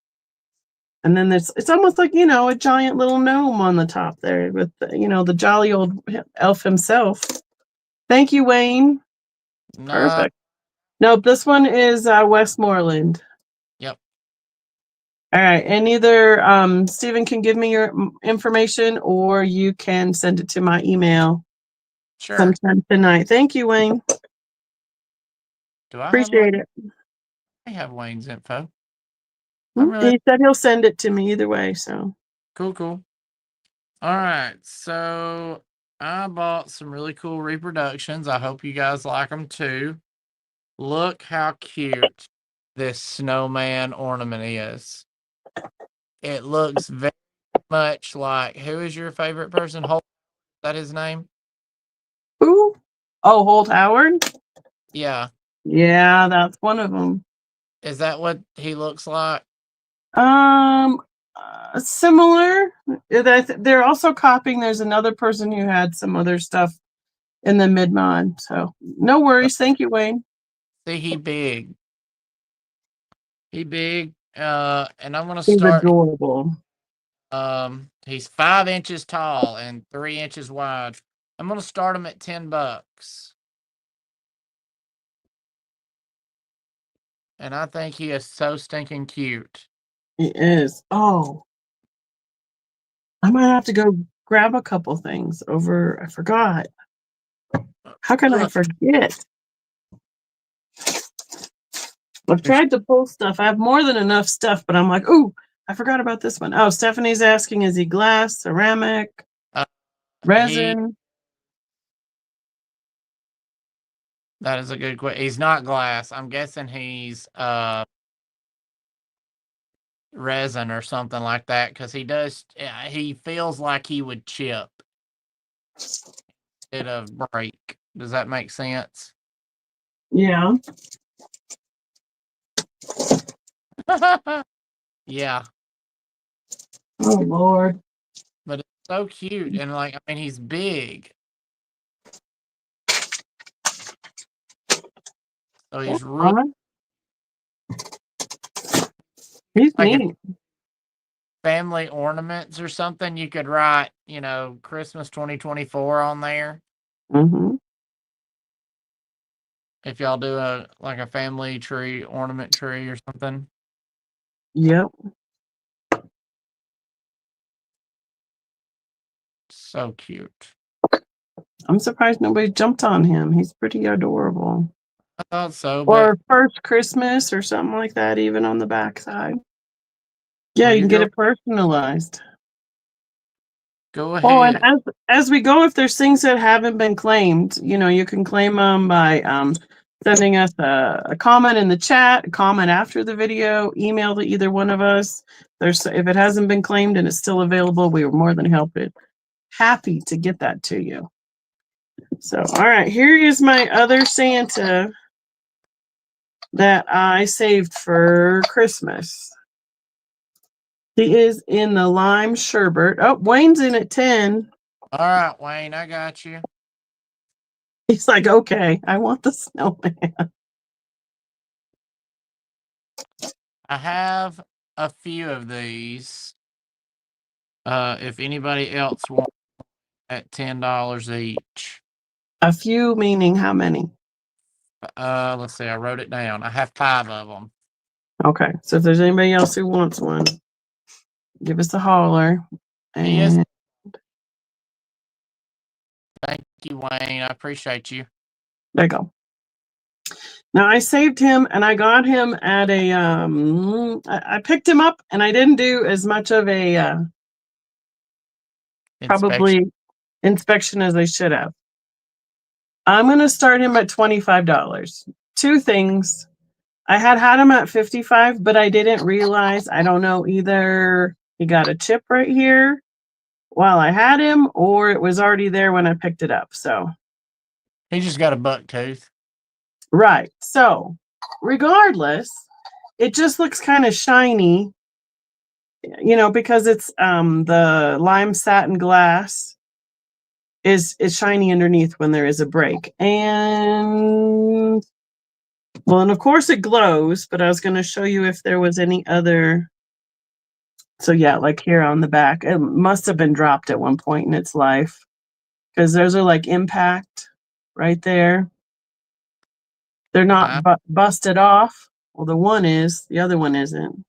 And then it's almost like, a giant little gnome on the top there with, the jolly old elf himself. Thank you, Wayne. No. Perfect. Nope, this one is Westmoreland. Yep. All right. And either Stephen can give me your information or you can send it to my email sometime tonight. Thank you, Wayne. Do I Appreciate it. I have Wayne's info. He said he'll send it to me either way. So Cool. All right. So I bought some really cool reproductions. I hope you guys like them too. Look how cute this snowman ornament is. It looks very much like, who is your favorite person? Holt, is that his name? who? Oh, Holt Howard? Yeah. Yeah, that's one of them. Is that what he looks like? Similar. They're also copying. There's another person who had some other stuff in the mid mod. So no worries. Thank you, Wayne. See, he big. He big. And I'm gonna He's start. adorable. He's 5 inches tall and 3 inches wide. I'm gonna start him at $10. And I think he is so stinking cute. He is. Oh, I might have to go grab a couple things over. I forgot. How can I Look, forget? I've tried to pull stuff. I have more than enough stuff, but I'm like, ooh, I forgot about this one. Oh, Stephanie's asking, is he glass, ceramic, uh, he resin? that is a good question. He's not glass. I'm guessing he's resin or something like that because he does. He feels like he would chip instead of break. Does that make sense? Yeah. Yeah, Oh, Lord. but it's so cute and like I mean he's big, so he's really Huh? He's like if neat. family ornaments or something. You could write, Christmas 2024 on there Mm-hmm. if y'all do a family tree ornament tree or something. Yep. So cute. I'm surprised nobody jumped on him. He's pretty adorable. I thought so, but Or first Christmas or something like that, even on the backside. Yeah, well, you you can get go it personalized. go Oh, and ahead. as we go, if there's things that haven't been claimed, you can claim them by sending us a comment in the chat, a comment after the video, email to either one of us. If it hasn't been claimed and it's still available, we are more than happy to get that to you. So, all right, here is my other Santa that I saved for Christmas. He is in the lime sherbet. Oh, Wayne's in at 10. All right, Wayne, I got you. He's like, okay, I want the snowman. I have a few of these. If anybody else wants at $10 each. A few meaning how many? Let's see. I wrote it down. I have 5 of them. Okay, so if there's anybody else who wants one, give us a holler. He is. And Thank you, Wayne. I appreciate you. there you go. Now I saved him and I got him at a I picked him up and I didn't do as much of a Inspection. probably inspection as I should have. I'm gonna start him at $25. Two things. I had him at 55, but I didn't realize, I don't know, either he got a chip right here while I had him, or it was already there when I picked it up. So, He just got a buck tooth. right. So, regardless, it just looks kind of shiny, because it's the lime satin glass is shiny underneath when there is a break. And well, and of course it glows, but I was going to show you if there was any other. So yeah, like here on the back, it must have been dropped at one point in its life because those are like impact right there. They're not busted off. Well, the one is, the other one isn't.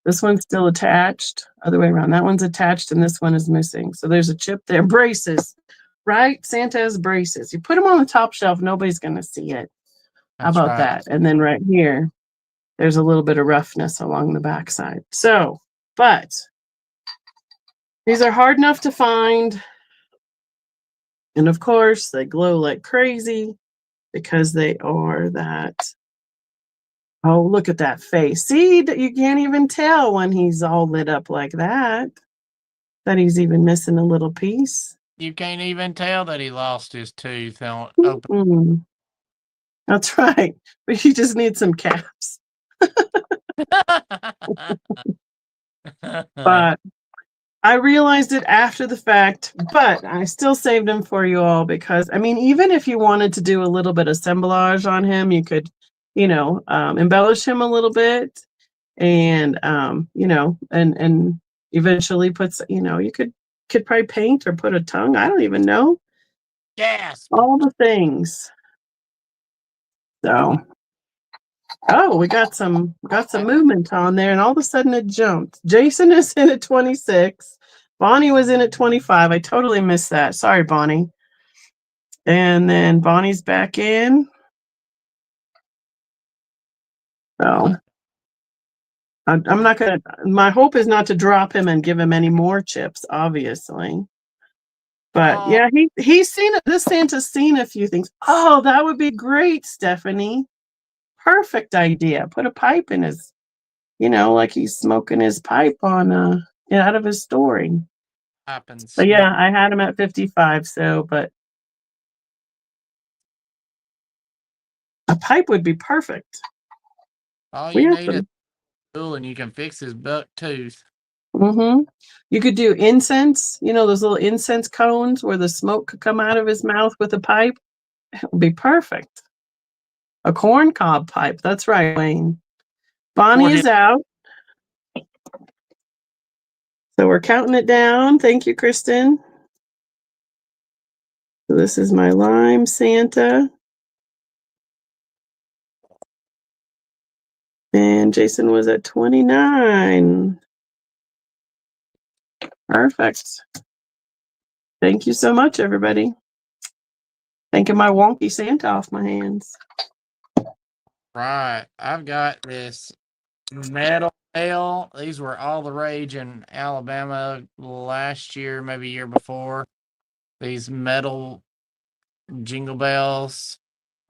This one's still attached, other way around. That one's attached and this one is missing. So there's a chip there. Braces, right? Santa has braces. You put them on the top shelf, nobody's going to see it. How That's about right. that? And then right here, there's a little bit of roughness along the backside. So, but these are hard enough to find. And of course, they glow like crazy because they are that. Oh, look at that face. See, you can't even tell when he's all lit up like that he's even missing a little piece. You can't even tell that he lost his tooth on open. Mm, that's right. But you just need some caps. But I realized it after the fact, but I still saved him for you all because, I mean, even if you wanted to do a little bit of assemblage on him, you could, embellish him a little bit. and and eventually puts, you could probably paint or put a tongue. I don't even know. Yes. All the things. So, oh, we got some movement on there, and all of a sudden it jumped. Jason is in at 26. Bonnie was in at 25. I totally missed that. Sorry, Bonnie. And then Bonnie's back in. So I'm not gonna. My hope is not to drop him and give him any more chips, obviously. But yeah, he's seen it. This Santa's seen a few things. Oh, that would be great, Stephanie. Perfect idea. Put a pipe in his, like he's smoking his pipe on out of his story. Happens. But yeah, I had him at 55. So, but a pipe would be perfect. All you need is tool, and you can fix his buck tooth. Mm-hmm. You could do incense. Those little incense cones where the smoke could come out of his mouth with a pipe. It would be perfect. A corn cob pipe. That's right, Wayne. Bonnie is out. So we're counting it down. Thank you, Kristen. So this is my lime Santa. And Jason was at 29. Perfect. Thank you so much, everybody. Taking my wonky Santa off my hands. Right. I've got this metal bell. These were all the rage in Alabama last year, maybe year before. These metal jingle bells.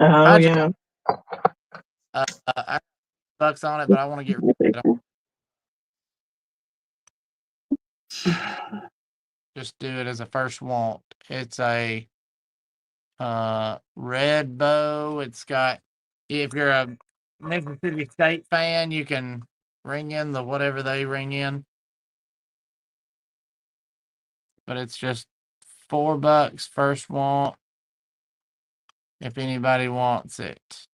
Oh, yeah. I bucks on it, but I want to get rid of it. Just do it as a first want. It's a red bow. It's got, if you're a Mississippi State fan, you can ring in the whatever they ring in. But it's just $4 first want if anybody wants it.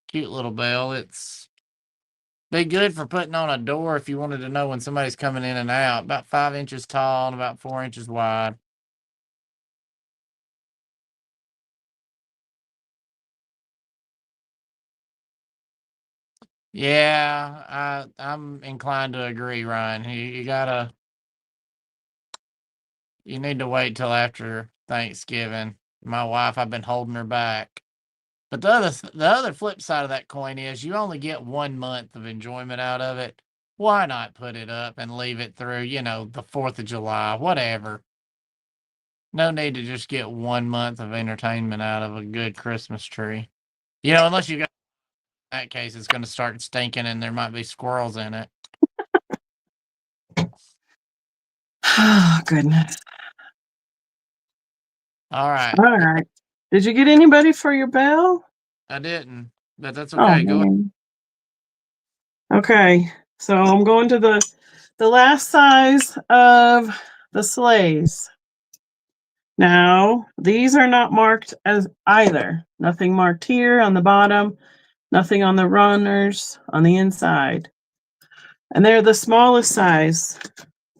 Cute little bell. It's be good for putting on a door if you wanted to know when somebody's coming in and out. About 5 inches tall and about 4 inches wide. Yeah, I'm inclined to agree, Ryan. You need to wait till after Thanksgiving. My wife, I've been holding her back. But the other flip side of that coin is you only get 1 month of enjoyment out of it. Why not put it up and leave it through, the 4th of July, whatever. No need to just get 1 month of entertainment out of a good Christmas tree. Unless you got, in that case, it's going to start stinking and there might be squirrels in it. Oh, goodness. All right. All right. Did you get anybody for your bell? I didn't, but that's Oh, okay. Go ahead. man. Okay. So I'm going to the last size of the sleighs. Now, these are not marked as either. Nothing marked here on the bottom, nothing on the runners on the inside. And they're the smallest size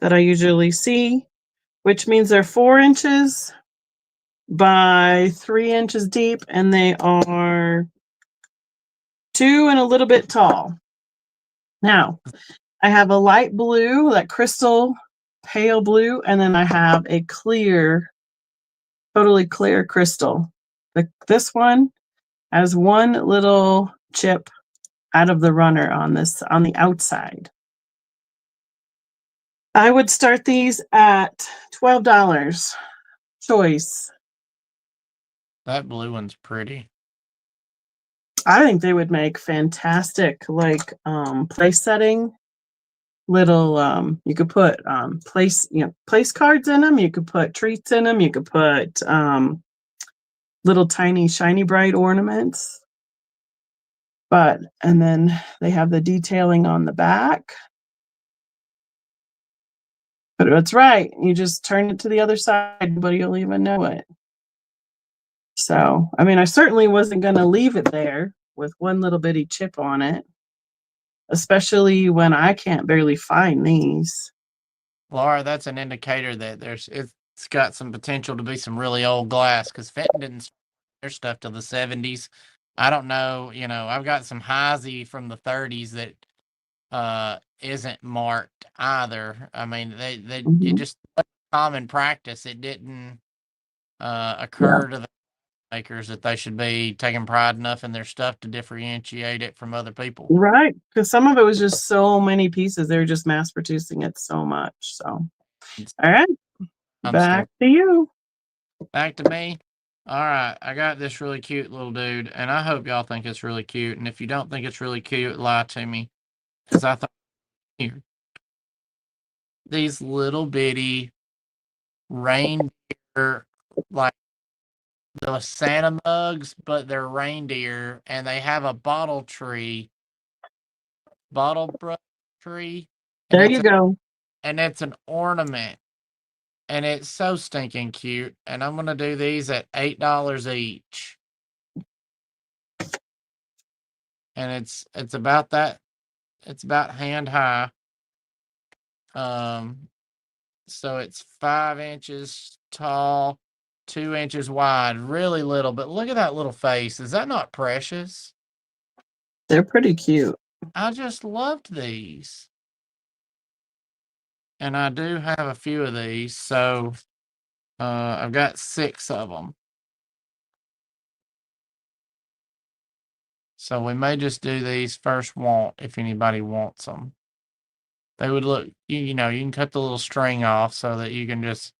that I usually see, which means they're 4 inches by 3 inches deep, and they are 2 and a little bit tall. Now, I have a light blue, that crystal pale blue, and then I have a clear, totally clear crystal. This one has one little chip out of the runner on the outside. I would start these at $12 choice. That blue one's pretty. I think they would make fantastic, like, place setting little, you could put place cards in them, you could put treats in them, you could put little tiny shiny bright ornaments. And then they have the detailing on the back. But that's right, you just turn it to the other side, nobody will even know it. So, I mean, I certainly wasn't going to leave it there with one little bitty chip on it. especially when I can't barely find these. Laura, that's an indicator that it's got some potential to be some really old glass because Fenton didn't start their stuff till the 70s. I don't know, I've got some Heisey from the 30s that isn't marked either. I mean, they it Mhm. just common practice. It didn't Yeah. occur to the makers that they should be taking pride enough in their stuff to differentiate it from other people. Right. Because some of it was just so many pieces. They were just mass producing it so much. So, all right, I'm still back to you. back to me. All right, I got this really cute little dude, and I hope y'all think it's really cute. And if you don't think it's really cute, lie to me, because I thought here these little bitty reindeer, like the Santa mugs, but they're reindeer, and they have a bottle brush tree, and There you go. it's an ornament, and it's so stinking cute. And I'm gonna do these at $8 each, and it's about that. It's about hand high. Um, so it's 5 inches tall, 2 inches wide, really little. But look at that little face. Is that not precious? They're pretty cute. I just loved these. And I do have a few of these, so I've got 6 of them. So we may just do these first want if anybody wants them. They would look, you know, you can cut the little string off so that you can just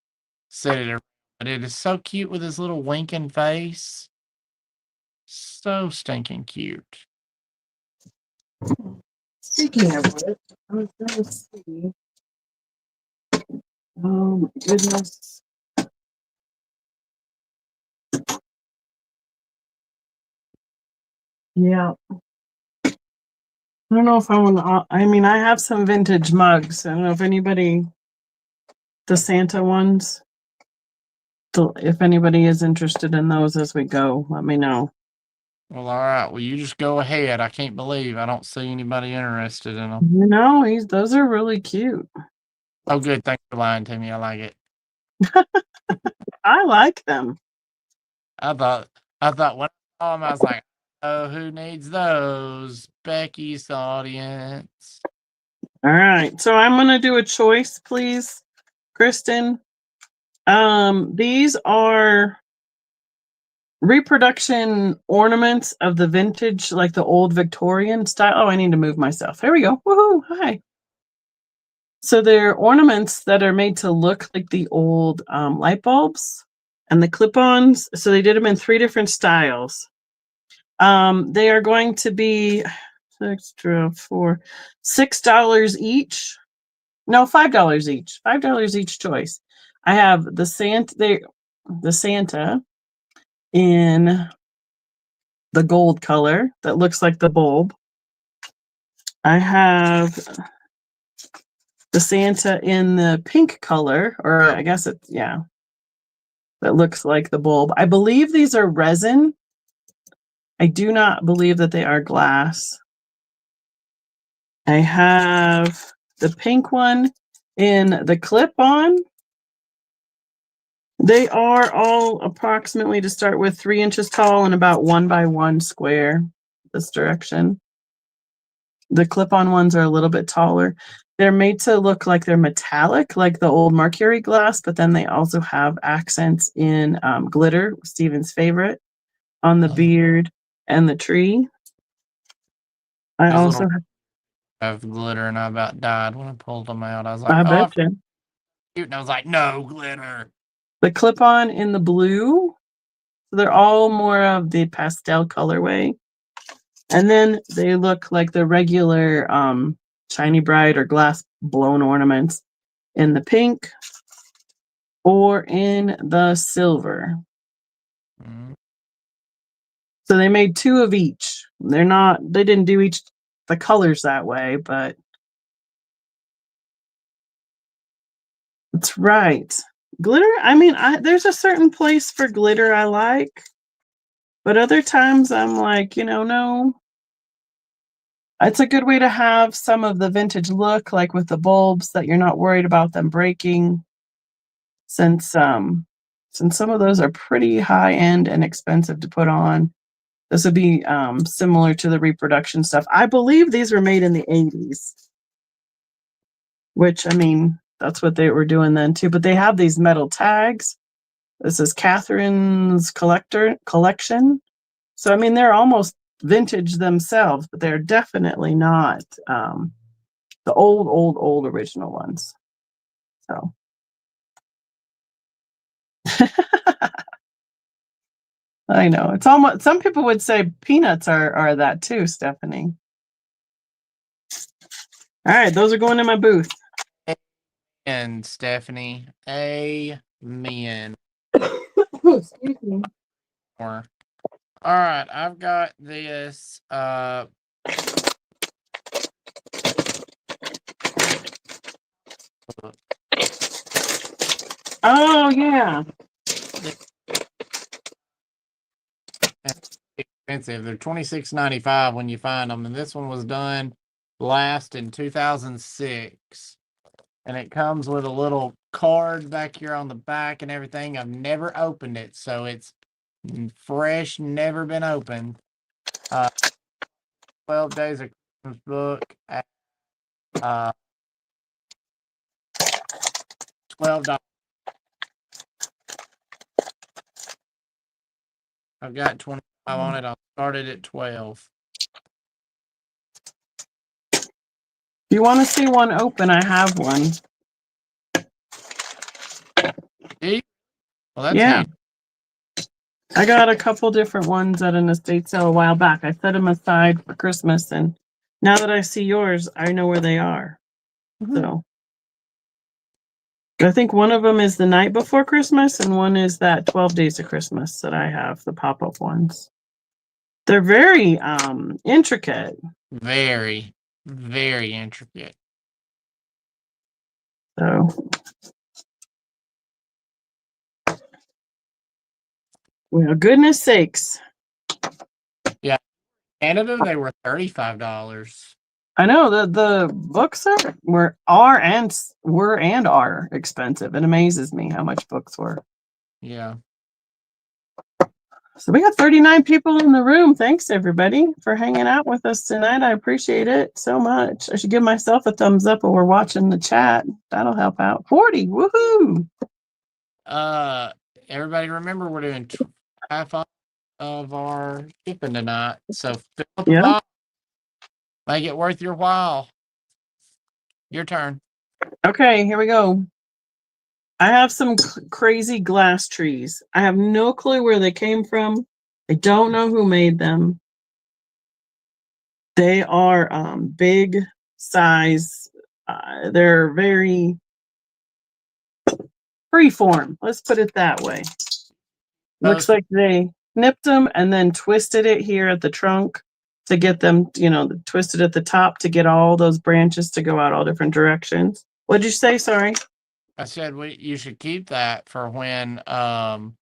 set it around. But it is so cute with his little winking face. So stinking cute. Speaking of which, I was going to see. Oh, my goodness. Yeah. I don't know if I want to. I mean, I have some vintage mugs. I don't know if anybody, the Santa ones, if anybody is interested in those as we go, let me know. Well, all right. Well, you just go ahead. I can't believe I don't see anybody interested in them. You know, those are really cute. Oh, good. Thanks for lying to me. I like it. I like them. I thought, when I saw them, I was like, oh, who needs those? Becky's audience. All right. So I'm going to do a choice, please, Kristen. These are reproduction ornaments of the vintage, like the old Victorian style. Oh, I need to move myself. There we go. Woohoo! Hi. So they're ornaments that are made to look like the old light bulbs and the clip-ons. So they did them in 3 different styles. They are going to be extra for $6 each. No, $5 each. $5 each choice. I have the Santa in the gold color that looks like the bulb. I have the Santa in the pink color, or I guess it's, yeah, that looks like the bulb. I believe these are resin. I do not believe that they are glass. I have the pink one in the clip-on. They are all approximately, to start with, 3 inches tall and about 1 by 1 square this direction. The clip-on ones are a little bit taller. They're made to look like they're metallic, like the old mercury glass, but then they also have accents in glitter, Stephen's favorite, on the beard and the tree. I There's also little of glitter, and I about died when I pulled them out. I was like, I oh, bet I'm you. cute. And I was like, no glitter. The clip-on in the blue. So they're all more of the pastel colorway. And then they look like the regular shiny bright or glass blown ornaments in the pink or in the silver. Mm. So they made 2 of each. They didn't do each the colors that way, but that's right. Glitter, I mean, there's a certain place for glitter I like, but other times I'm like, no. It's a good way to have some of the vintage look, like with the bulbs, that you're not worried about them breaking. Since some of those are pretty high end and expensive to put on, this would be similar to the reproduction stuff. I believe these were made in the 80s, which, I mean, that's what they were doing then too. But they have these metal tags. This is Catherine's collection. So, I mean, they're almost vintage themselves, but they're definitely not the old original ones. So. I know. It's almost, some people would say peanuts are that too, Stephanie. All right, those are going in my booth. And Stephanie, amen. Excuse me. All right, I've got this. Oh yeah. Expensive. They're $26.95 when you find them, and this one was done last in 2006. And it comes with a little card back here on the back and everything. I've never opened it, so it's fresh, never been opened. 12 Days of Christmas book at $12. I've got 25 on it. I'll start it at 12. If you want to see one open, I have one. Well, that's Yeah. handy. I got a couple different ones at an estate sale a while back. I set them aside for Christmas, and now that I see yours, I know where they are. So I think one of them is the night before Christmas, and one is that 12 Days of Christmas that I have, the pop-up ones. They're very intricate. Very, very intricate. So, well, goodness sakes. Yeah. Canada, they were $35. I know the books were and are expensive. It amazes me how much books were. Yeah. So we got 39 people in the room. Thanks everybody for hanging out with us tonight. I appreciate it so much. I should give myself a thumbs up while we're watching the chat. That'll help out. 40. Woohoo! Everybody remember we're doing half off of our shipping tonight. So fill up Yeah. box. Make it worth your while. Your turn. Okay, here we go. I have some crazy glass trees. I have no clue where they came from. I don't know who made them. They are big size. They're very freeform. Let's put it that way. Looks like they nipped them and then twisted it here at the trunk to get them, twisted at the top to get all those branches to go out all different directions. What'd you say? Sorry. I said you should keep that for when when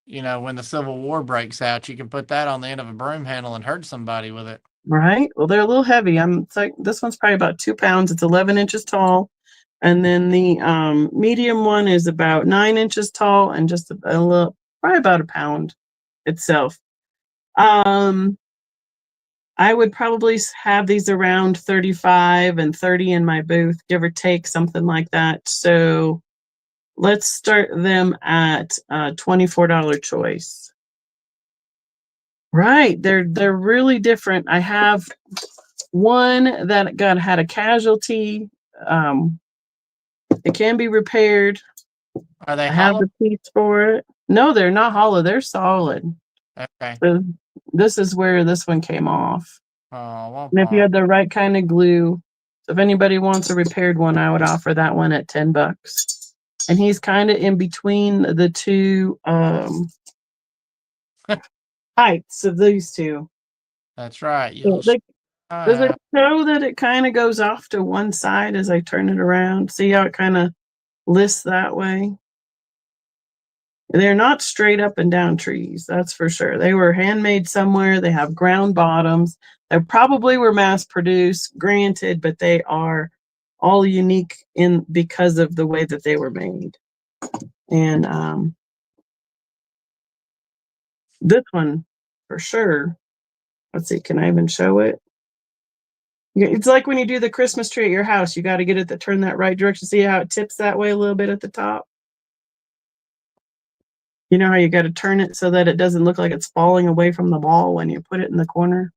the Civil War breaks out, you can put that on the end of a broom handle and hurt somebody with it. Right. Well, they're a little heavy. This one's probably about 2 pounds. It's 11 inches tall. And then the medium one is about 9 inches tall and just a little, probably about a pound itself. I would probably have these around 35 and 30 in my booth, give or take, something like that. So let's start them at $24 choice. Right. They're really different. I have one that had a casualty. It can be repaired. Are they I have hollow? the piece for it. No, they're not hollow. They're solid. Okay. So this is where this one came off. Oh, and if you had the right kind of glue, so if anybody wants a repaired one, I would offer that one at $10. And he's kind of in between the two heights of these two. That's right. Does it show that it kind of goes off to one side as I turn it around? See how it kind of lists that way? They're not straight up and down trees, that's for sure. They were handmade somewhere. They have ground bottoms. They probably were mass produced, granted, but they are all unique in because of the way that they were made. And this one for sure. Let's see, can I even show it? It's like when you do the Christmas tree at your house, you got to get it to turn that right direction. See how it tips that way a little bit at the top? You know how you got to turn it so that it doesn't look like it's falling away from the wall when you put it in the corner?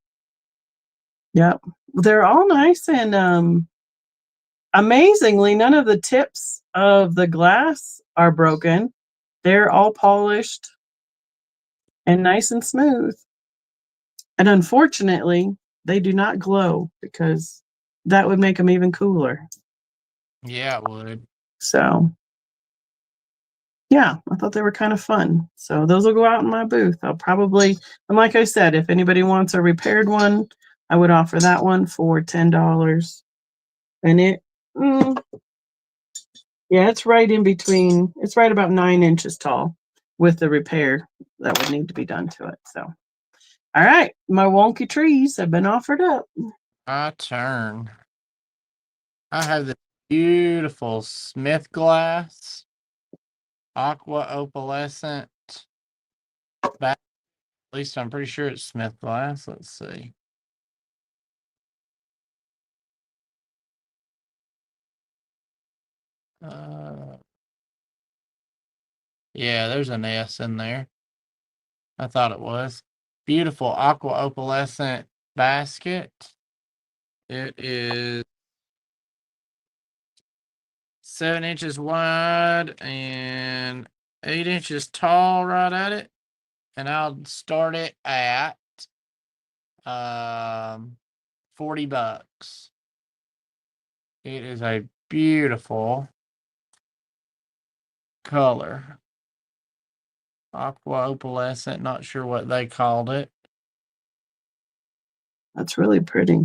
Yep. They're all nice and amazingly, none of the tips of the glass are broken. They're all polished and nice and smooth. And unfortunately, they do not glow because that would make them even cooler. Yeah, it would. So, yeah, I thought they were kind of fun. So those will go out in my booth. I'll probably, and like I said, if anybody wants a repaired one, I would offer that one for $10. And yeah, it's right in between. It's right about 9 inches tall with the repair that would need to be done to it. So, all right, my wonky trees have been offered up. My turn. I have the beautiful Smith glass, aqua opalescent. At least I'm pretty sure it's Smith glass. Let's see. Yeah, there's an S in there. I thought it was. Beautiful aqua opalescent basket. It is 7 inches wide and 8 inches tall right at it. And I'll start it at $40. It is a beautiful color. Aqua opalescent, not sure what they called it. That's really pretty.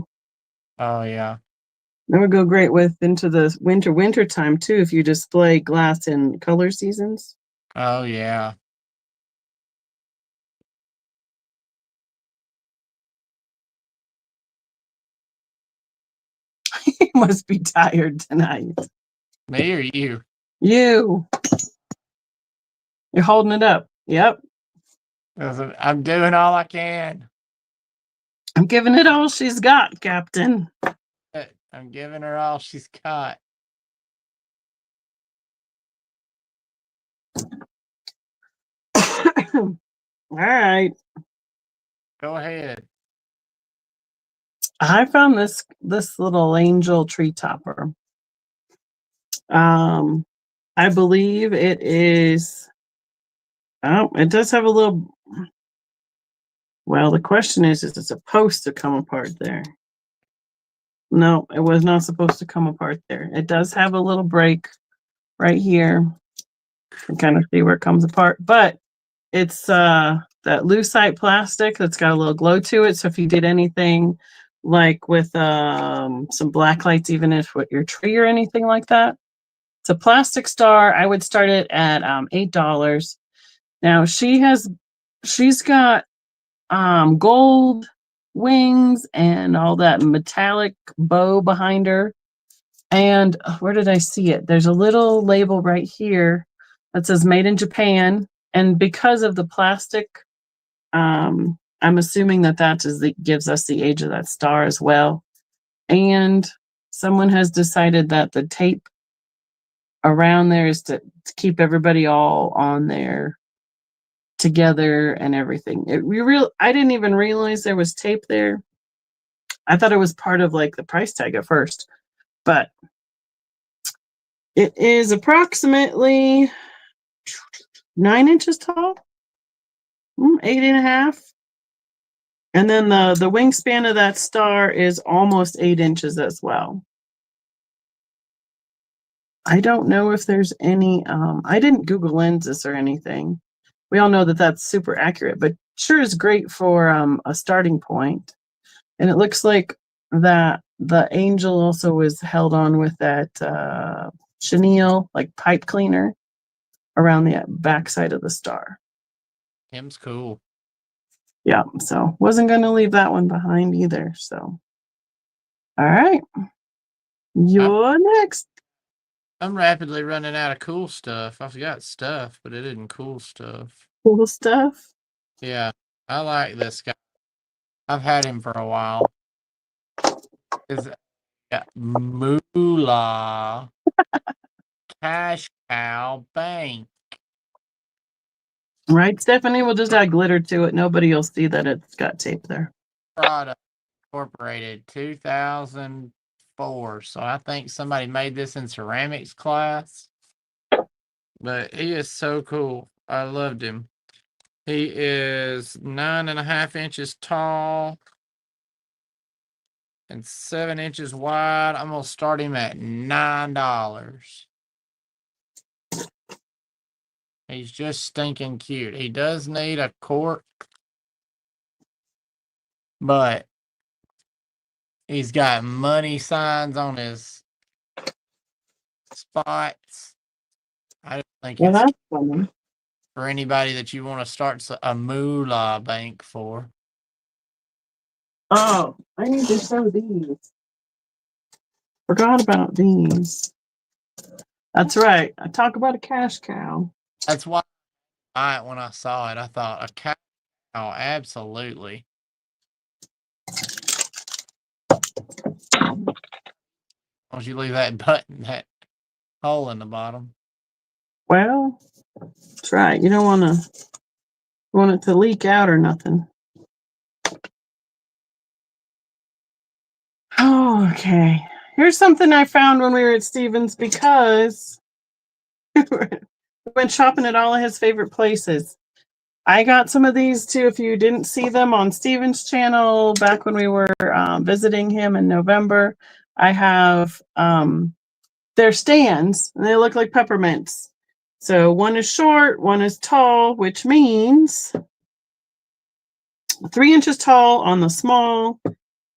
Oh yeah. That would go great with into the winter time too if you display glass in color seasons. Oh yeah. You must be tired tonight. Me or you? You. You're holding it up. Yep. I'm doing all I can. I'm giving it all she's got, Captain. I'm giving her all she's got. All right. Go ahead. I found this little angel tree topper. I believe it is. Oh, it does have a little. Well, the question is it supposed to come apart there? No, it was not supposed to come apart there. It does have a little break right here. You can kind of see where it comes apart, but it's that lucite plastic that's got a little glow to it. So if you did anything like with some black lights, even if with your tree or anything like that, it's a plastic star. I would start it at $8. Now she's got gold wings and all that metallic bow behind her. And where did I see it? There's a little label right here that says made in Japan. And because of the plastic, I'm assuming that gives us the age of that star as well. And someone has decided that the tape around there is to keep everybody all on there together and everything. I didn't even realize there was tape there. I thought it was part of like the price tag at first, but it is approximately 9 inches tall, 8.5. And then the wingspan of that star is almost 8 inches as well. I don't know if there's any, I didn't Google lenses or anything. We all know that that's super accurate, but sure is great for a starting point. And it looks like that the angel also was held on with that chenille, like pipe cleaner. around the backside of the star. Him's cool. Yeah, so wasn't going to leave that one behind either. So, all right, you're next. I'm rapidly running out of cool stuff. I've got stuff, but it isn't cool stuff. Cool stuff. Yeah, I like this guy. I've had him for a while. Is Moolah Cash Cow Bank Right, Stephanie? We'll just add glitter to it. Nobody will see that it's got tape there. Product Incorporated 2004. So I think somebody made this in ceramics class. But he is so cool. I loved him. He is 9.5 inches tall and 7 inches wide. I'm gonna start him at $9. He's just stinking cute. He does need a cork, but he's got money signs on his spots. I just think Well, it's that's funny. for anybody that you want to start a moolah bank for. Oh, I need to show these. Forgot about these. That's right. I talk about a cash cow. That's why when I saw it, I thought a cow. Absolutely. Don't you leave that button, that hole in the bottom? Well, that's right. You don't want it to leak out or nothing. Oh, okay. Here's something I found when we were at Stevens because we went shopping at all of his favorite places. I got some of these too. If you didn't see them on Stevens' channel back when we were visiting him in November, I have their stands, and they look like peppermints. So one is short, one is tall, which means 3 inches tall on the small,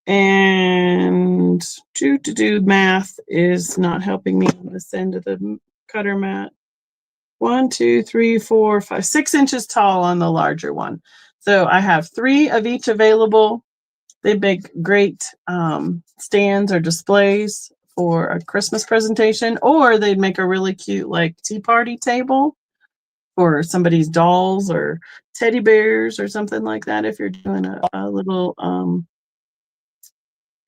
and to do math is not helping me on this end of the cutter mat. 1, 2, 3, 4, 5, 6 inches tall on the larger one. So I have 3 of each available. They make great stands or displays for a Christmas presentation, or they'd make a really cute like tea party table for somebody's dolls or teddy bears or something like that. If you're doing a little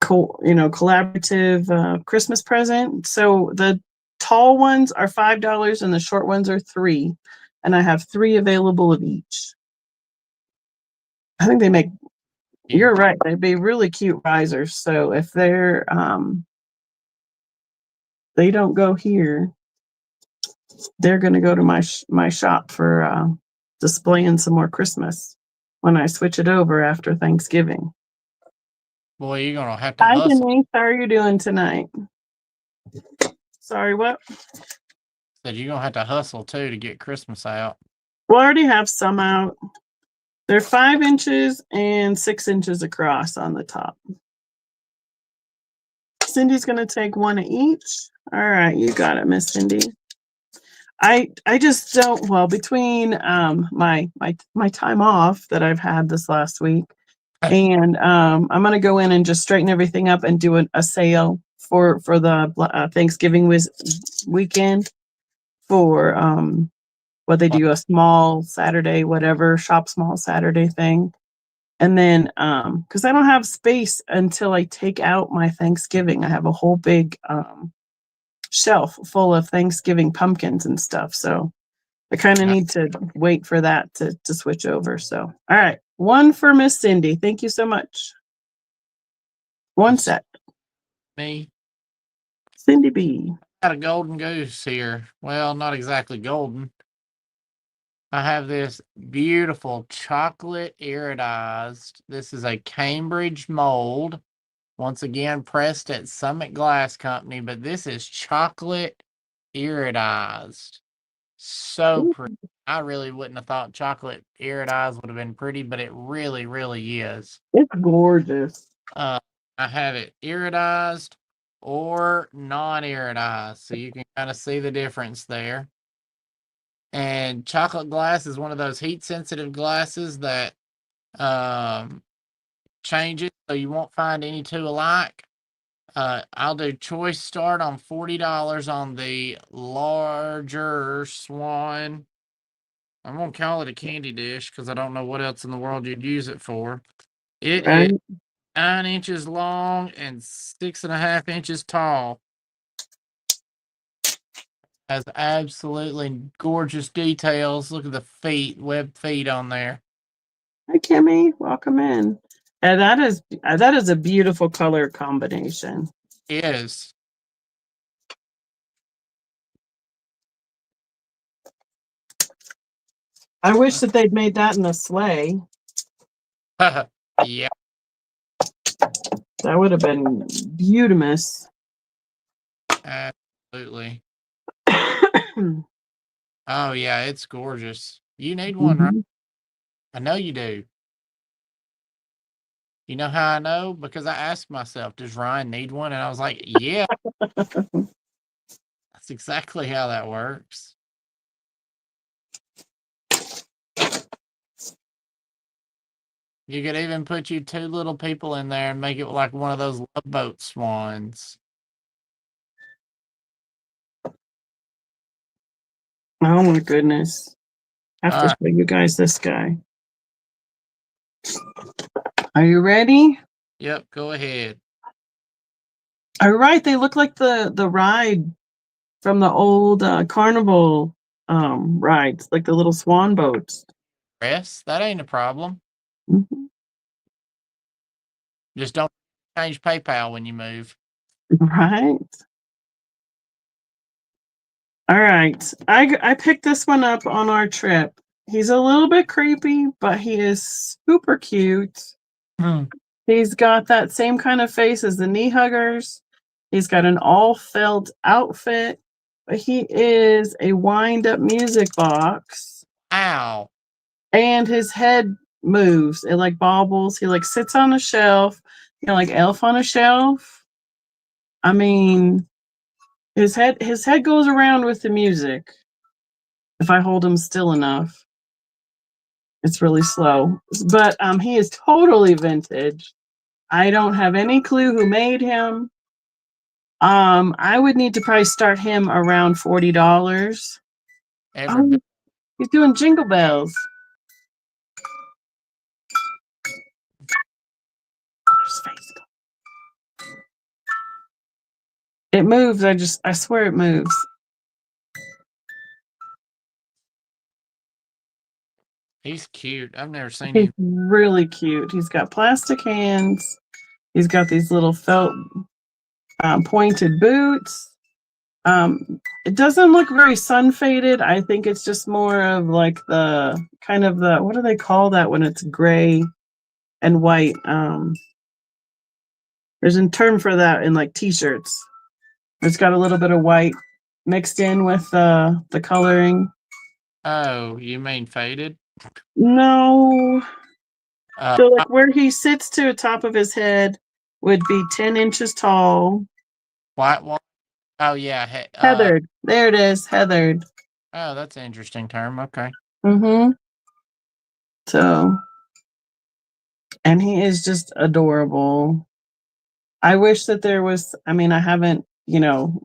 collaborative Christmas present. So the tall ones are $5 and the short ones are $3, and I have 3 available of each. I think they make. You're right. They'd be really cute risers. So if they're they don't go here, they're going to go to my shop for displaying some more Christmas when I switch it over after Thanksgiving. Boy, you're gonna have to Hi, hustle. Denise. How are you doing tonight? Sorry, what? Said you're gonna have to hustle too to get Christmas out. We'll already have some out. They're 5 inches and 6 inches across on the top. Cindy's going to take one of each. All right, you got it, Miss Cindy. I just don't, well, between my time off that I've had this last week, and I'm going to go in and just straighten everything up and do a sale for the Thanksgiving weekend for what they do, a small Saturday, whatever, shop small Saturday thing. And then because I don't have space until I take out my Thanksgiving. I have a whole big shelf full of Thanksgiving pumpkins and stuff. So I kind of need to wait for that to switch over. So, all right. One for Miss Cindy. Thank you so much. One set. Me. Cindy B. Got a golden goose here. Well, not exactly golden. I have this beautiful chocolate iridized. This is a Cambridge mold. Once again, pressed at Summit Glass Company, but this is chocolate iridized. So Ooh, pretty. I really wouldn't have thought chocolate iridized would have been pretty, but it really, really is. it's gorgeous. I have it iridized or non-iridized, so you can kind of see the difference there. And chocolate glass is one of those heat sensitive glasses that um, changes, so you won't find any two alike. I'll do choice start on $40 on the larger swan. I'm gonna call it a candy dish because I don't know what else in the world you'd use it for. It is Right? 9 inches long and 6.5 inches tall. Has absolutely gorgeous details. Look at the feet, webbed feet on there. Hi, Kimmy. Welcome in. And that is a beautiful color combination. It is. I wish that they'd made that in a sleigh. Yeah, That would have been beautimous. absolutely. Oh yeah, it's gorgeous. You need one, right? Mhm. I know you do. You know how I know? Because I asked myself, does Ryan need one? And I was like, yeah, that's exactly how that works. You could even put you two little people in there and make it like one of those love boat swans. Oh my goodness. I have All to right. show you guys this guy. Are you ready? Yep, go ahead. All right, they look like the ride from the old carnival rides, like the little swan boats. Rest, that ain't a problem. Mhm. Just don't change PayPal when you move. Right? All right. I picked this one up on our trip. He's a little bit creepy, but he is super cute. Hmm. He's got that same kind of face as the knee huggers. He's got an all felt outfit, but he is a wind up music box. Ow. And his head moves. It like bobbles. He like sits on a shelf, like Elf on a shelf. I mean, his head goes around with the music. If I hold him still enough, it's really slow. But he is totally vintage. I don't have any clue who made him. I would need to probably start him around $40. Every Oh, bit. he's doing jingle bells. Where's his face? It moves. I swear it moves. He's cute. I've never seen He's him. really cute. He's got plastic hands. He's got these little felt pointed boots. It doesn't look very sun faded. I think it's just more of like the kind of the what do they call that when it's gray and white? There's a term for that in like t-shirts. It's got a little bit of white mixed in with the coloring. Oh, you mean faded? No. Uh, So like where he sits to the top of his head would be 10 inches tall. white one. Oh yeah. Heathered. There it is. Heathered. Oh, that's an interesting term. Okay. Mm-hmm. So, and he is just adorable. I wish that there was, I mean, I haven't,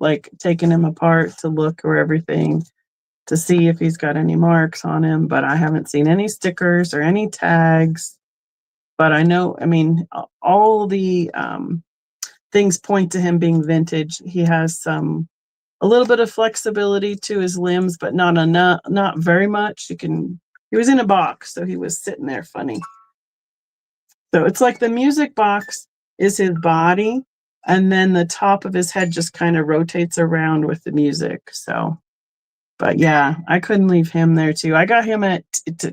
like taken him apart to look or everything to see if he's got any marks on him, but I haven't seen any stickers or any tags. But I know, I mean, all the things point to him being vintage. He has a little bit of flexibility to his limbs, but not enough, not very much. He was in a box, so he was sitting there funny. So it's like the music box is his body, and then the top of his head just kind of rotates around with the music. So, but yeah, I couldn't leave him there too. I got him at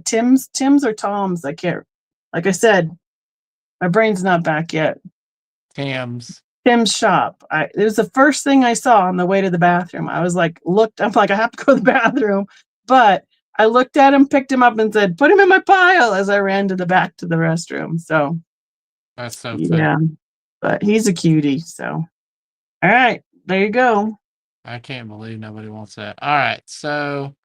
Tim's or Tom's. I can't. Like I said, my brain's not back yet. Tim's. Tim's shop. It was the first thing I saw on the way to the bathroom. I'm like, I have to go to the bathroom. But I looked at him, picked him up, and said, put him in my pile as I ran to the back to the restroom. So, That's so funny. yeah, but he's a cutie. So, all right, there you go. I can't believe nobody wants that. All right. So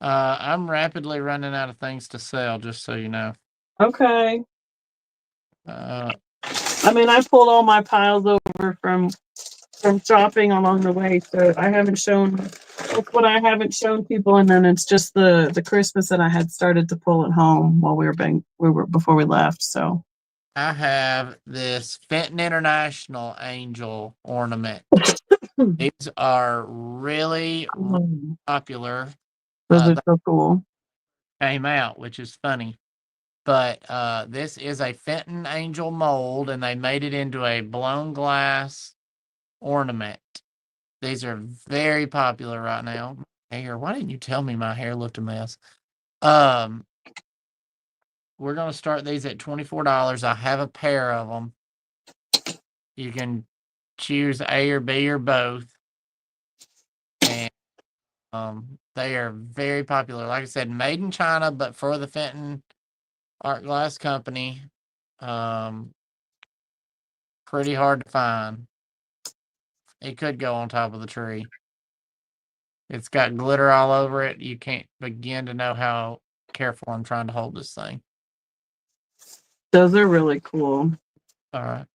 I'm rapidly running out of things to sell, just so you know. Okay. Uh, I mean, I pulled all my piles over from shopping along the way, so I haven't shown. That's what I haven't shown people, and then it's just the Christmas that I had started to pull at home while we were before we left. So I have this Fenton International Angel ornament. These are really, really those popular. are They so cool. came out, which is funny. But this is a Fenton Angel mold, and they made it into a blown glass ornament. These are very popular right now. Hair. Why didn't you tell me my hair looked a mess? Um, we're gonna start these at $24. I have a pair of them. You can choose A or B or both, and they are very popular. Like I said, made in China, but for the Fenton Art Glass Company. Um, pretty hard to find. It could go on top of the tree. It's got glitter all over it. You can't begin to know how careful I'm trying to hold this thing. Those are really cool. All right.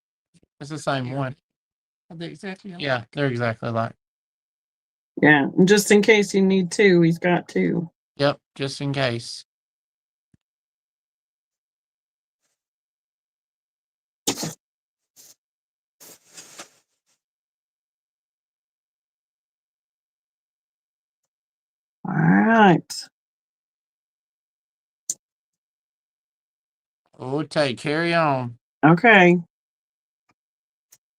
It's the same one. Are they exactly alike? Yeah, they're exactly alike. Yeah, and just in case you need two, he's got two. Yep, just in case. All right. Okay, carry on. Okay.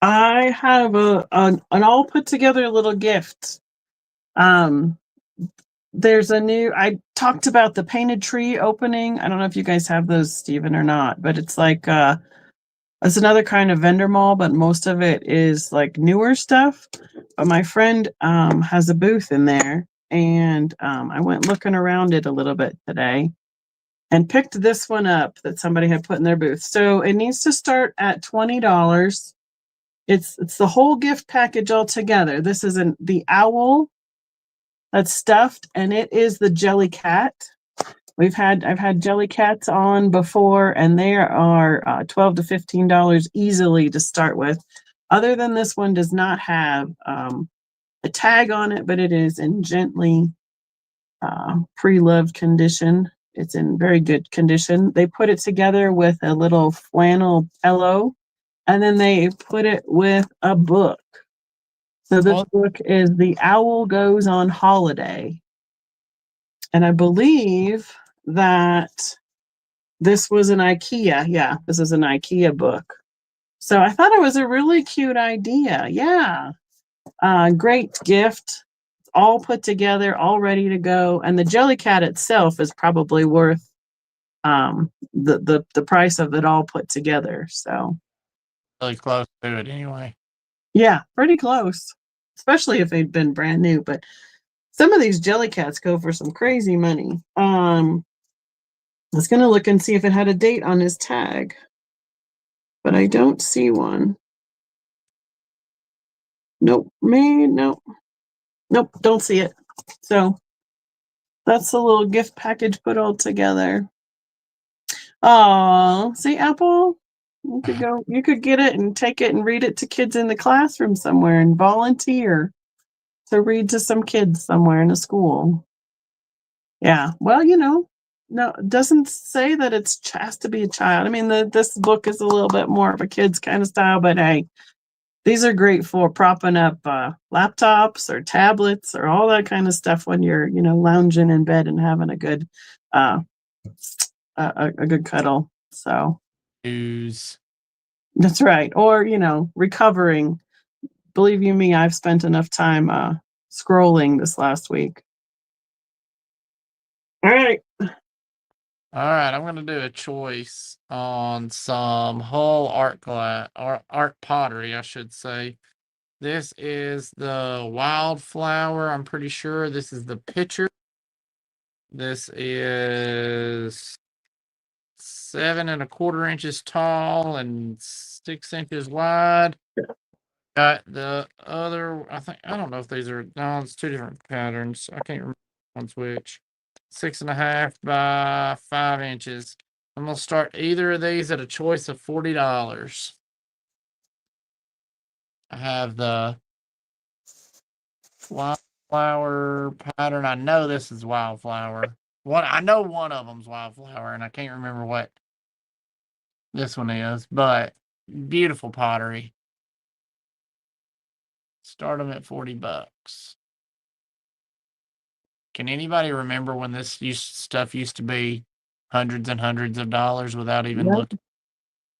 I have an all put together little gift. Um, there's a new. I talked about the painted tree opening. I don't know if you guys have those, Stephen, or not, but it's like it's another kind of vendor mall, but most of it is like newer stuff. But my friend has a booth in there, and I went looking around it a little bit today and picked this one up that somebody had put in their booth. So it needs to start at $20. It's the whole gift package all together. This is the owl that's stuffed, and it is the jelly cat. I've had jelly cats on before, and they are $12 to $15 easily to start with. Other than this one does not have a tag on it, but it is in gently pre-loved condition. It's in very good condition. They put it together with a little flannel pillow, and then they put it with a book. So this book is The Owl Goes on Holiday. And I believe that this was an IKEA. Yeah, this is an IKEA book. So I thought it was a really cute idea. Yeah. Great gift. All put together, all ready to go. And the jelly cat itself is probably worth the price of it all put together. So Really close to it anyway. yeah, pretty close. Especially if they'd been brand new. But some of these jelly cats go for some crazy money. I was gonna look and see if it had a date on his tag, but I don't see one. Nope, nope, don't see it. So that's a little gift package put all together. Oh, see, Apple, you could get it and take it and read it to kids in the classroom somewhere and volunteer to read to some kids somewhere in a school. Yeah, well, no, it doesn't say that it has to be a child. I mean, this book is a little bit more of a kids kind of style, but hey, these are great for propping up laptops or tablets or all that kind of stuff when you're, lounging in bed and having a good, uh, a good cuddle. So News. that's right. Or recovering. Believe you me, I've spent enough time scrolling this last week. All right. All right, I'm gonna do a choice on some whole art glass or art pottery, I should say. This is the wildflower. I'm pretty sure this is the pitcher. This is 7¼ inches tall and 6 inches wide. Got the other, I don't know if these are, no, it's two different patterns. I can't remember one's which. 6.5 by 5 inches. I'm gonna start either of these at a choice of $40. I have the wildflower pattern. I know this is wildflower. I know one of them's wildflower, and I can't remember what this one is, but beautiful pottery. Start them at $40. Can anybody remember when this stuff used to be hundreds and hundreds of dollars without even Yeah. looking?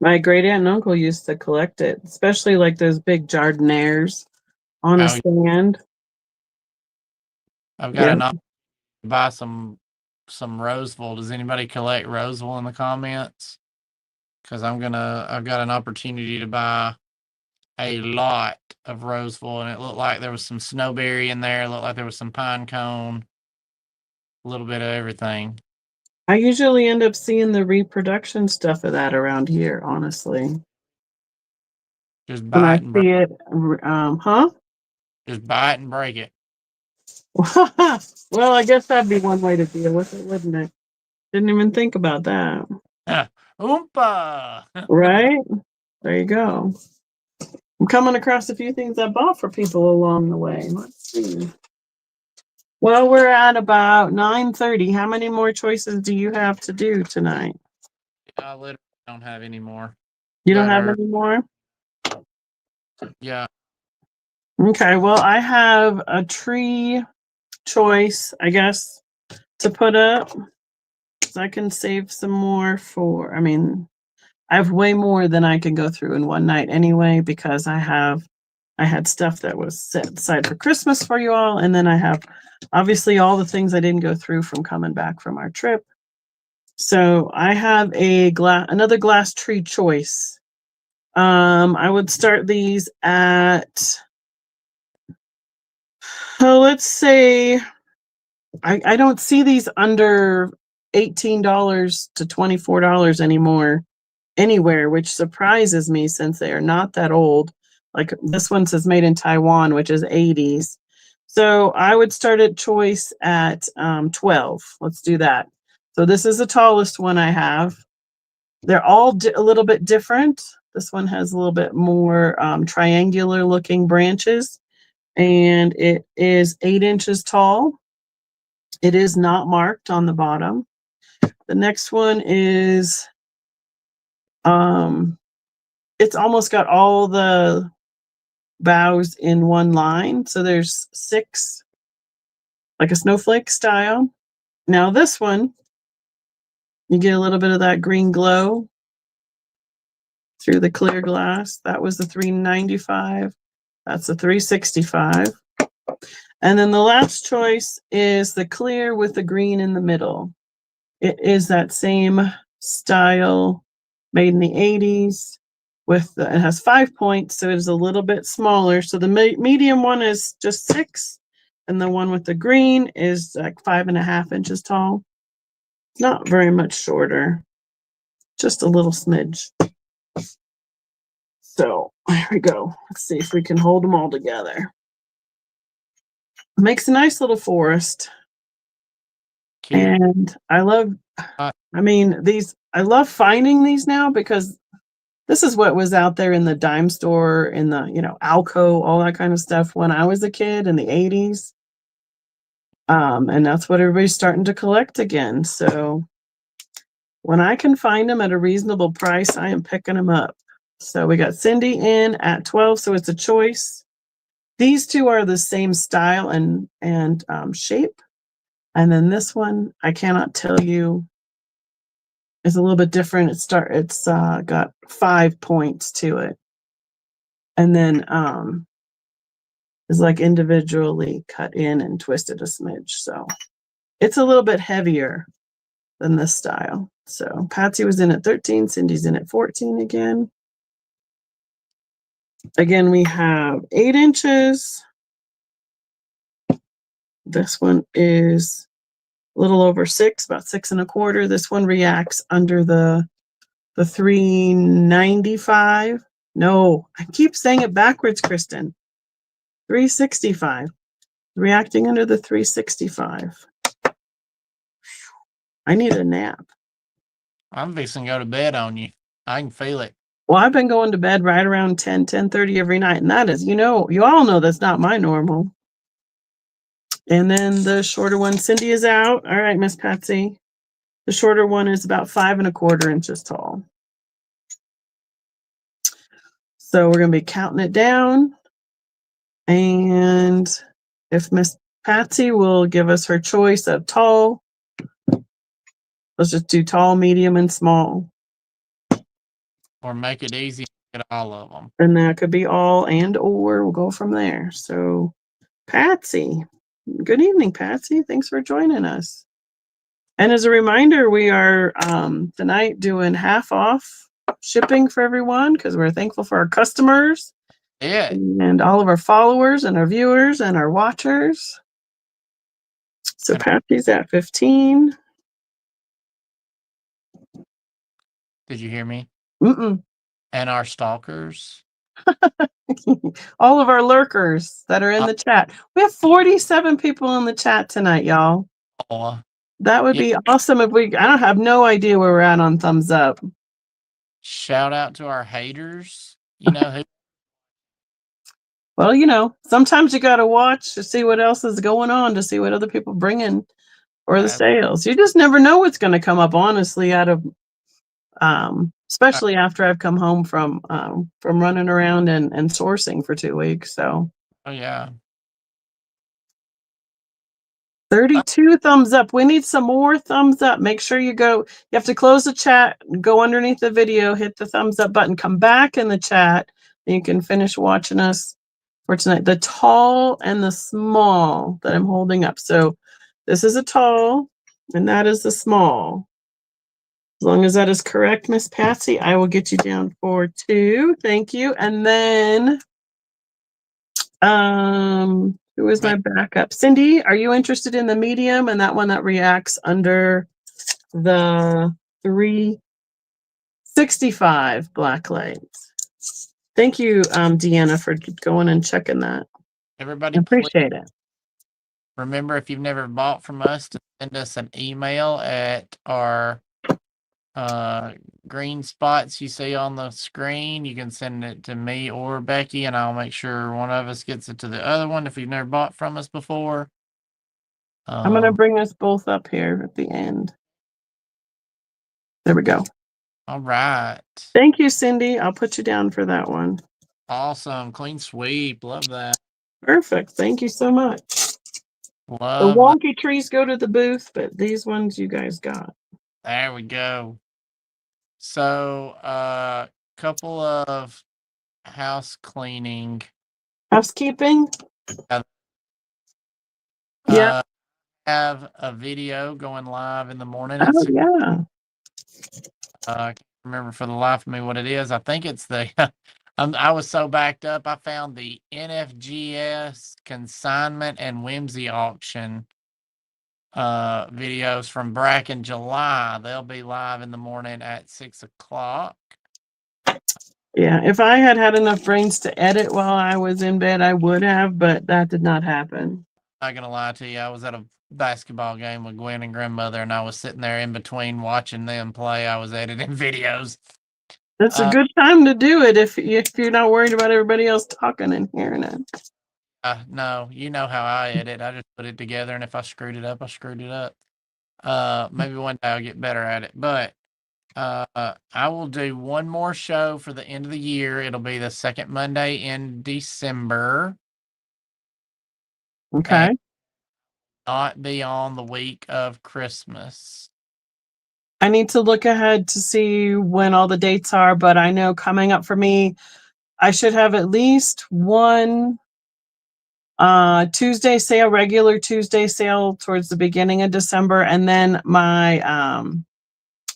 My great aunt and uncle used to collect it, especially like those big jardinières on a Oh, stand. I've got Yeah. an option to buy some Roseville. Does anybody collect Roseville in the comments? Because I've got an opportunity to buy a lot of Roseville, and it looked like there was some snowberry in there. It looked like there was some pine cone, a little bit of everything. I usually end up seeing the reproduction stuff of that around here, honestly. Just When buy I it and break. see it, huh? Just buy it and break it. Well, I guess that'd be one way to deal with it, wouldn't it? Didn't even think about that. Oompa! Right? There you go. I'm coming across a few things I bought for people along the way. Let's see. Well, we're at about 9:30. How many more choices do you have to do tonight? I literally don't have any more You don't that have are, any more? yeah. Okay, well, I have a tree choice, I guess, to put up. So I can save some more for, I have way more than I can go through in one night anyway, because I had stuff that was set aside for Christmas for you all, and then I have obviously all the things I didn't go through from coming back from our trip. So I have another glass tree choice. I would start these at, let's say, I don't see these under $18 to $24 anymore anywhere, which surprises me since they are not that old. Like this one says made in Taiwan, which is 80s. So I would start at choice at 12. Let's do that. So this is the tallest one I have. They're all a little bit different. This one has a little bit more triangular looking branches, and it is 8 inches tall. It is not marked on the bottom. The next one is it's almost got all the boughs in one line. So there's 6, like a snowflake style. Now this one, you get a little bit of that green glow through the clear glass. That was the $395. That's the $365. And then the last choice is the clear with the green in the middle. It is that same style, made in the 80s. It has 5 points, so it is a little bit smaller. So the medium one is just 6, and the one with the green is like 5.5 inches tall. Not very much shorter, just a little smidge. So here we go. Let's see if we can hold them all together. Makes a nice little forest. Cute. And I love I love finding these now, because this is what was out there in the dime store, in the, Alco, all that kind of stuff when I was a kid in the 80s. And that's what everybody's starting to collect again. So when I can find them at a reasonable price, I am picking them up. So we got Cindy in at 12, so it's a choice. These two are the same style and shape. And then this one, I cannot tell you, is a little bit different. It's got 5 points to it. And then is like individually cut in and twisted a smidge. So it's a little bit heavier than this style. So Patsy was in at 13, Cindy's in at 14 again. Again, we have 8 inches. This one is a little over 6, about 6.25. This one reacts under the 395. No, I keep saying it backwards, Kristen. 365. Reacting under the 365. I need a nap. I'm fixing to go to bed on you. I can feel it. Well, I've been going to bed right around 10:30 every night, and that is, you all know that's not my normal. And then the shorter one, Cindy is out. All right, Miss Patsy. The shorter one is about 5¼ inches tall. So we're going to be counting it down. And if Miss Patsy will give us her choice of tall, let's just do tall, medium, and small. Or make it easy and get all of them. And that could be all and or. We'll go from there. So, Patsy. Good evening, Patsy. Thanks for joining us. And as a reminder, we are tonight doing half off shipping for everyone because we're thankful for our customers. Yeah. And all of our followers and our viewers and our watchers. So Patsy's at 15. Did you hear me? Mm-mm. And our stalkers. All of our lurkers that are in the chat. We have 47 people in the chat tonight, y'all. That would be awesome if I have no idea where we're at on thumbs up. Shout out to our haters. You know who? Well, sometimes you got to watch to see what else is going on, to see what other people bring in or the sales. You just never know what's going to come up, honestly, out of especially after I've come home from running around and sourcing for 2 weeks. So, oh yeah, 32 thumbs up. We need some more thumbs up. Make sure you have to close the chat, go underneath the video, hit the thumbs up button, come back in the chat, and you can finish watching us for tonight. The tall and the small that I'm holding up. So this is a tall and that is the small. As long as that is correct, Miss Patsy, I will get you down for 2. Thank you. And then who is my backup? Cindy, are you interested in the medium and that one that reacts under the 365 black lights? Thank you, Deanna, for going and checking that. Everybody, appreciate it. Remember, if you've never bought from us, to send us an email at our green spots you see on the screen. You can send it to me or Becky, and I'll make sure one of us gets it to the other one if you've never bought from us before. I'm going to bring us both up here at the end. There we go. All right. Thank you, Cindy. I'll put you down for that one. Awesome. Clean sweep. Love that. Perfect. Thank you so much. Love the wonky trees go to the booth, but these ones you guys got. There we go. So, couple of housekeeping. Yeah. Have a video going live in the morning. Oh, yeah. I can't remember for the life of me what it is. I think it's the I was so backed up. I found the NFGS consignment and whimsy auction videos from back in July. They'll be live in the morning at 6 o'clock. Yeah, if I had enough brains to edit while I was in bed, I would have, but that did not happen. Not gonna lie to you, I was at a basketball game with Gwen and grandmother, and I was sitting there in between watching them play. I was editing videos. That's a good time to do it if you're not worried about everybody else talking and hearing it. No, you know how I edit. I just put it together, and if I screwed it up, I screwed it up. Maybe one day I'll get better at it. But I will do one more show for the end of the year. It'll be the second Monday in December. Okay. Not be on the week of Christmas. I need to look ahead to see when all the dates are, but I know coming up for me, I should have at least one Tuesday sale, regular Tuesday sale towards the beginning of December. And then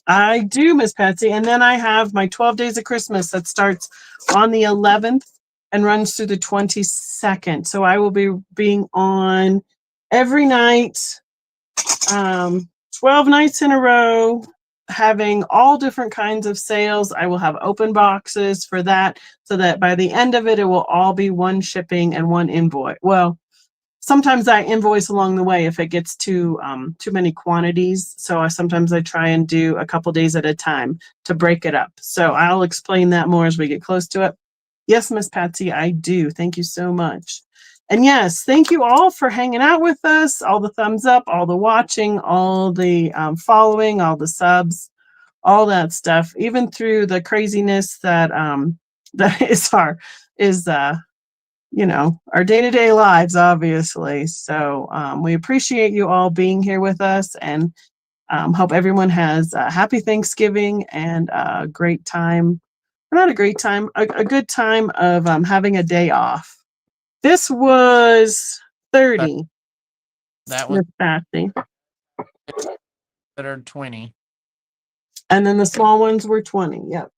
I do, Miss Patsy, and then I have my 12 days of Christmas that starts on the 11th and runs through the 22nd. So I will be being on every night, 12 nights in a row, having all different kinds of sales. I will have open boxes for that so that by the end of it, it will all be one shipping and one invoice. Well, sometimes I invoice along the way if it gets too many quantities. So sometimes I try and do a couple days at a time to break it up. So I'll explain that more as we get close to it. Yes, Miss Patsy, I do. Thank you so much. And yes, thank you all for hanging out with us. All the thumbs up, all the watching, all the following, all the subs, all that stuff. Even through the craziness that that is our day-to-day lives, obviously. So we appreciate you all being here with us, and hope everyone has a happy Thanksgiving and a great time. Not a great time, a good time of having a day off. This was 30, That was Miss Patsy. considered 20. And then the small ones were 20. Yep.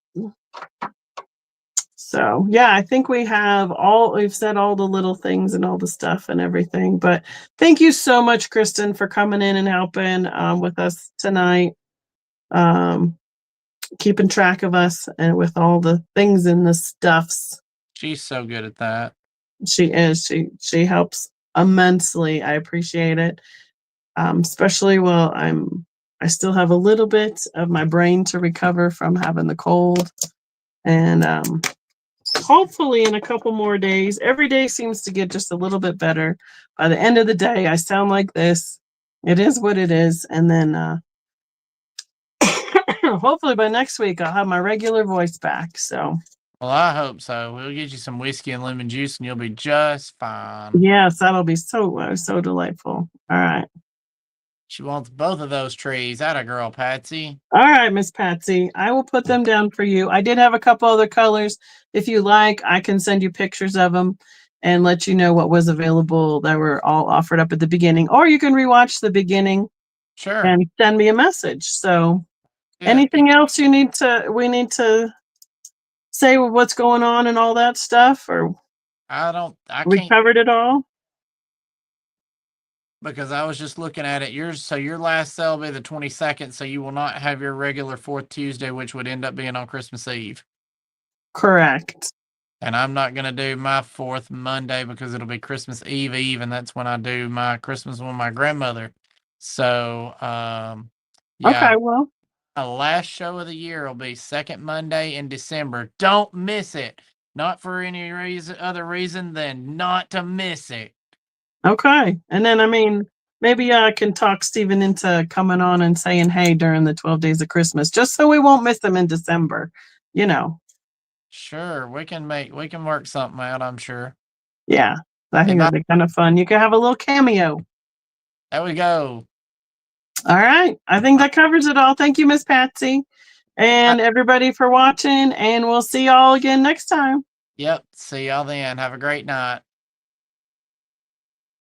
So yeah, I think we've said all the little things and all the stuff and everything. But thank you so much, Kristen, for coming in and helping with us tonight. Keeping track of us and with all the things and the stuffs. She's so good at that. She is. She helps immensely. I appreciate it. Especially while I still have a little bit of my brain to recover from having the cold. And hopefully in a couple more days, every day seems to get just a little bit better. By the end of the day, I sound like this. It is what it is. And then hopefully by next week, I'll have my regular voice back. So, well, I hope so. We'll get you some whiskey and lemon juice, and you'll be just fine. yes, that'll be so delightful. All right. She wants both of those trees. Atta girl, Patsy. All right, Miss Patsy. I will put them down for you. I did have a couple other colors. If you like, I can send you pictures of them and let you know what was available that were all offered up at the beginning. Or you can rewatch the beginning Sure. and send me a message. So Yeah. anything else we need to say what's going on and all that stuff? Or I we can't, covered it all? because I was just looking at it. Your last sale will be the 22nd, so you will not have your regular 4th Tuesday, which would end up being on Christmas Eve. Correct. And I'm not going to do my 4th Monday because it'll be Christmas Eve, and that's when I do my Christmas with my grandmother. So, yeah. Okay, well. The last show of the year will be second Monday in December. Don't miss it. Not for any other reason than not to miss it. Okay. And then, maybe I can talk Stephen into coming on and saying, hey, during the 12 days of Christmas, just so we won't miss him in December, Sure, we can work something out, I'm sure. Yeah. I think that'd be kind of fun. You could have a little cameo. There we go. All right. I think that covers it all. Thank you, Miss Patsy. And everybody for watching. And we'll see y'all again next time. Yep. See y'all then. Have a great night.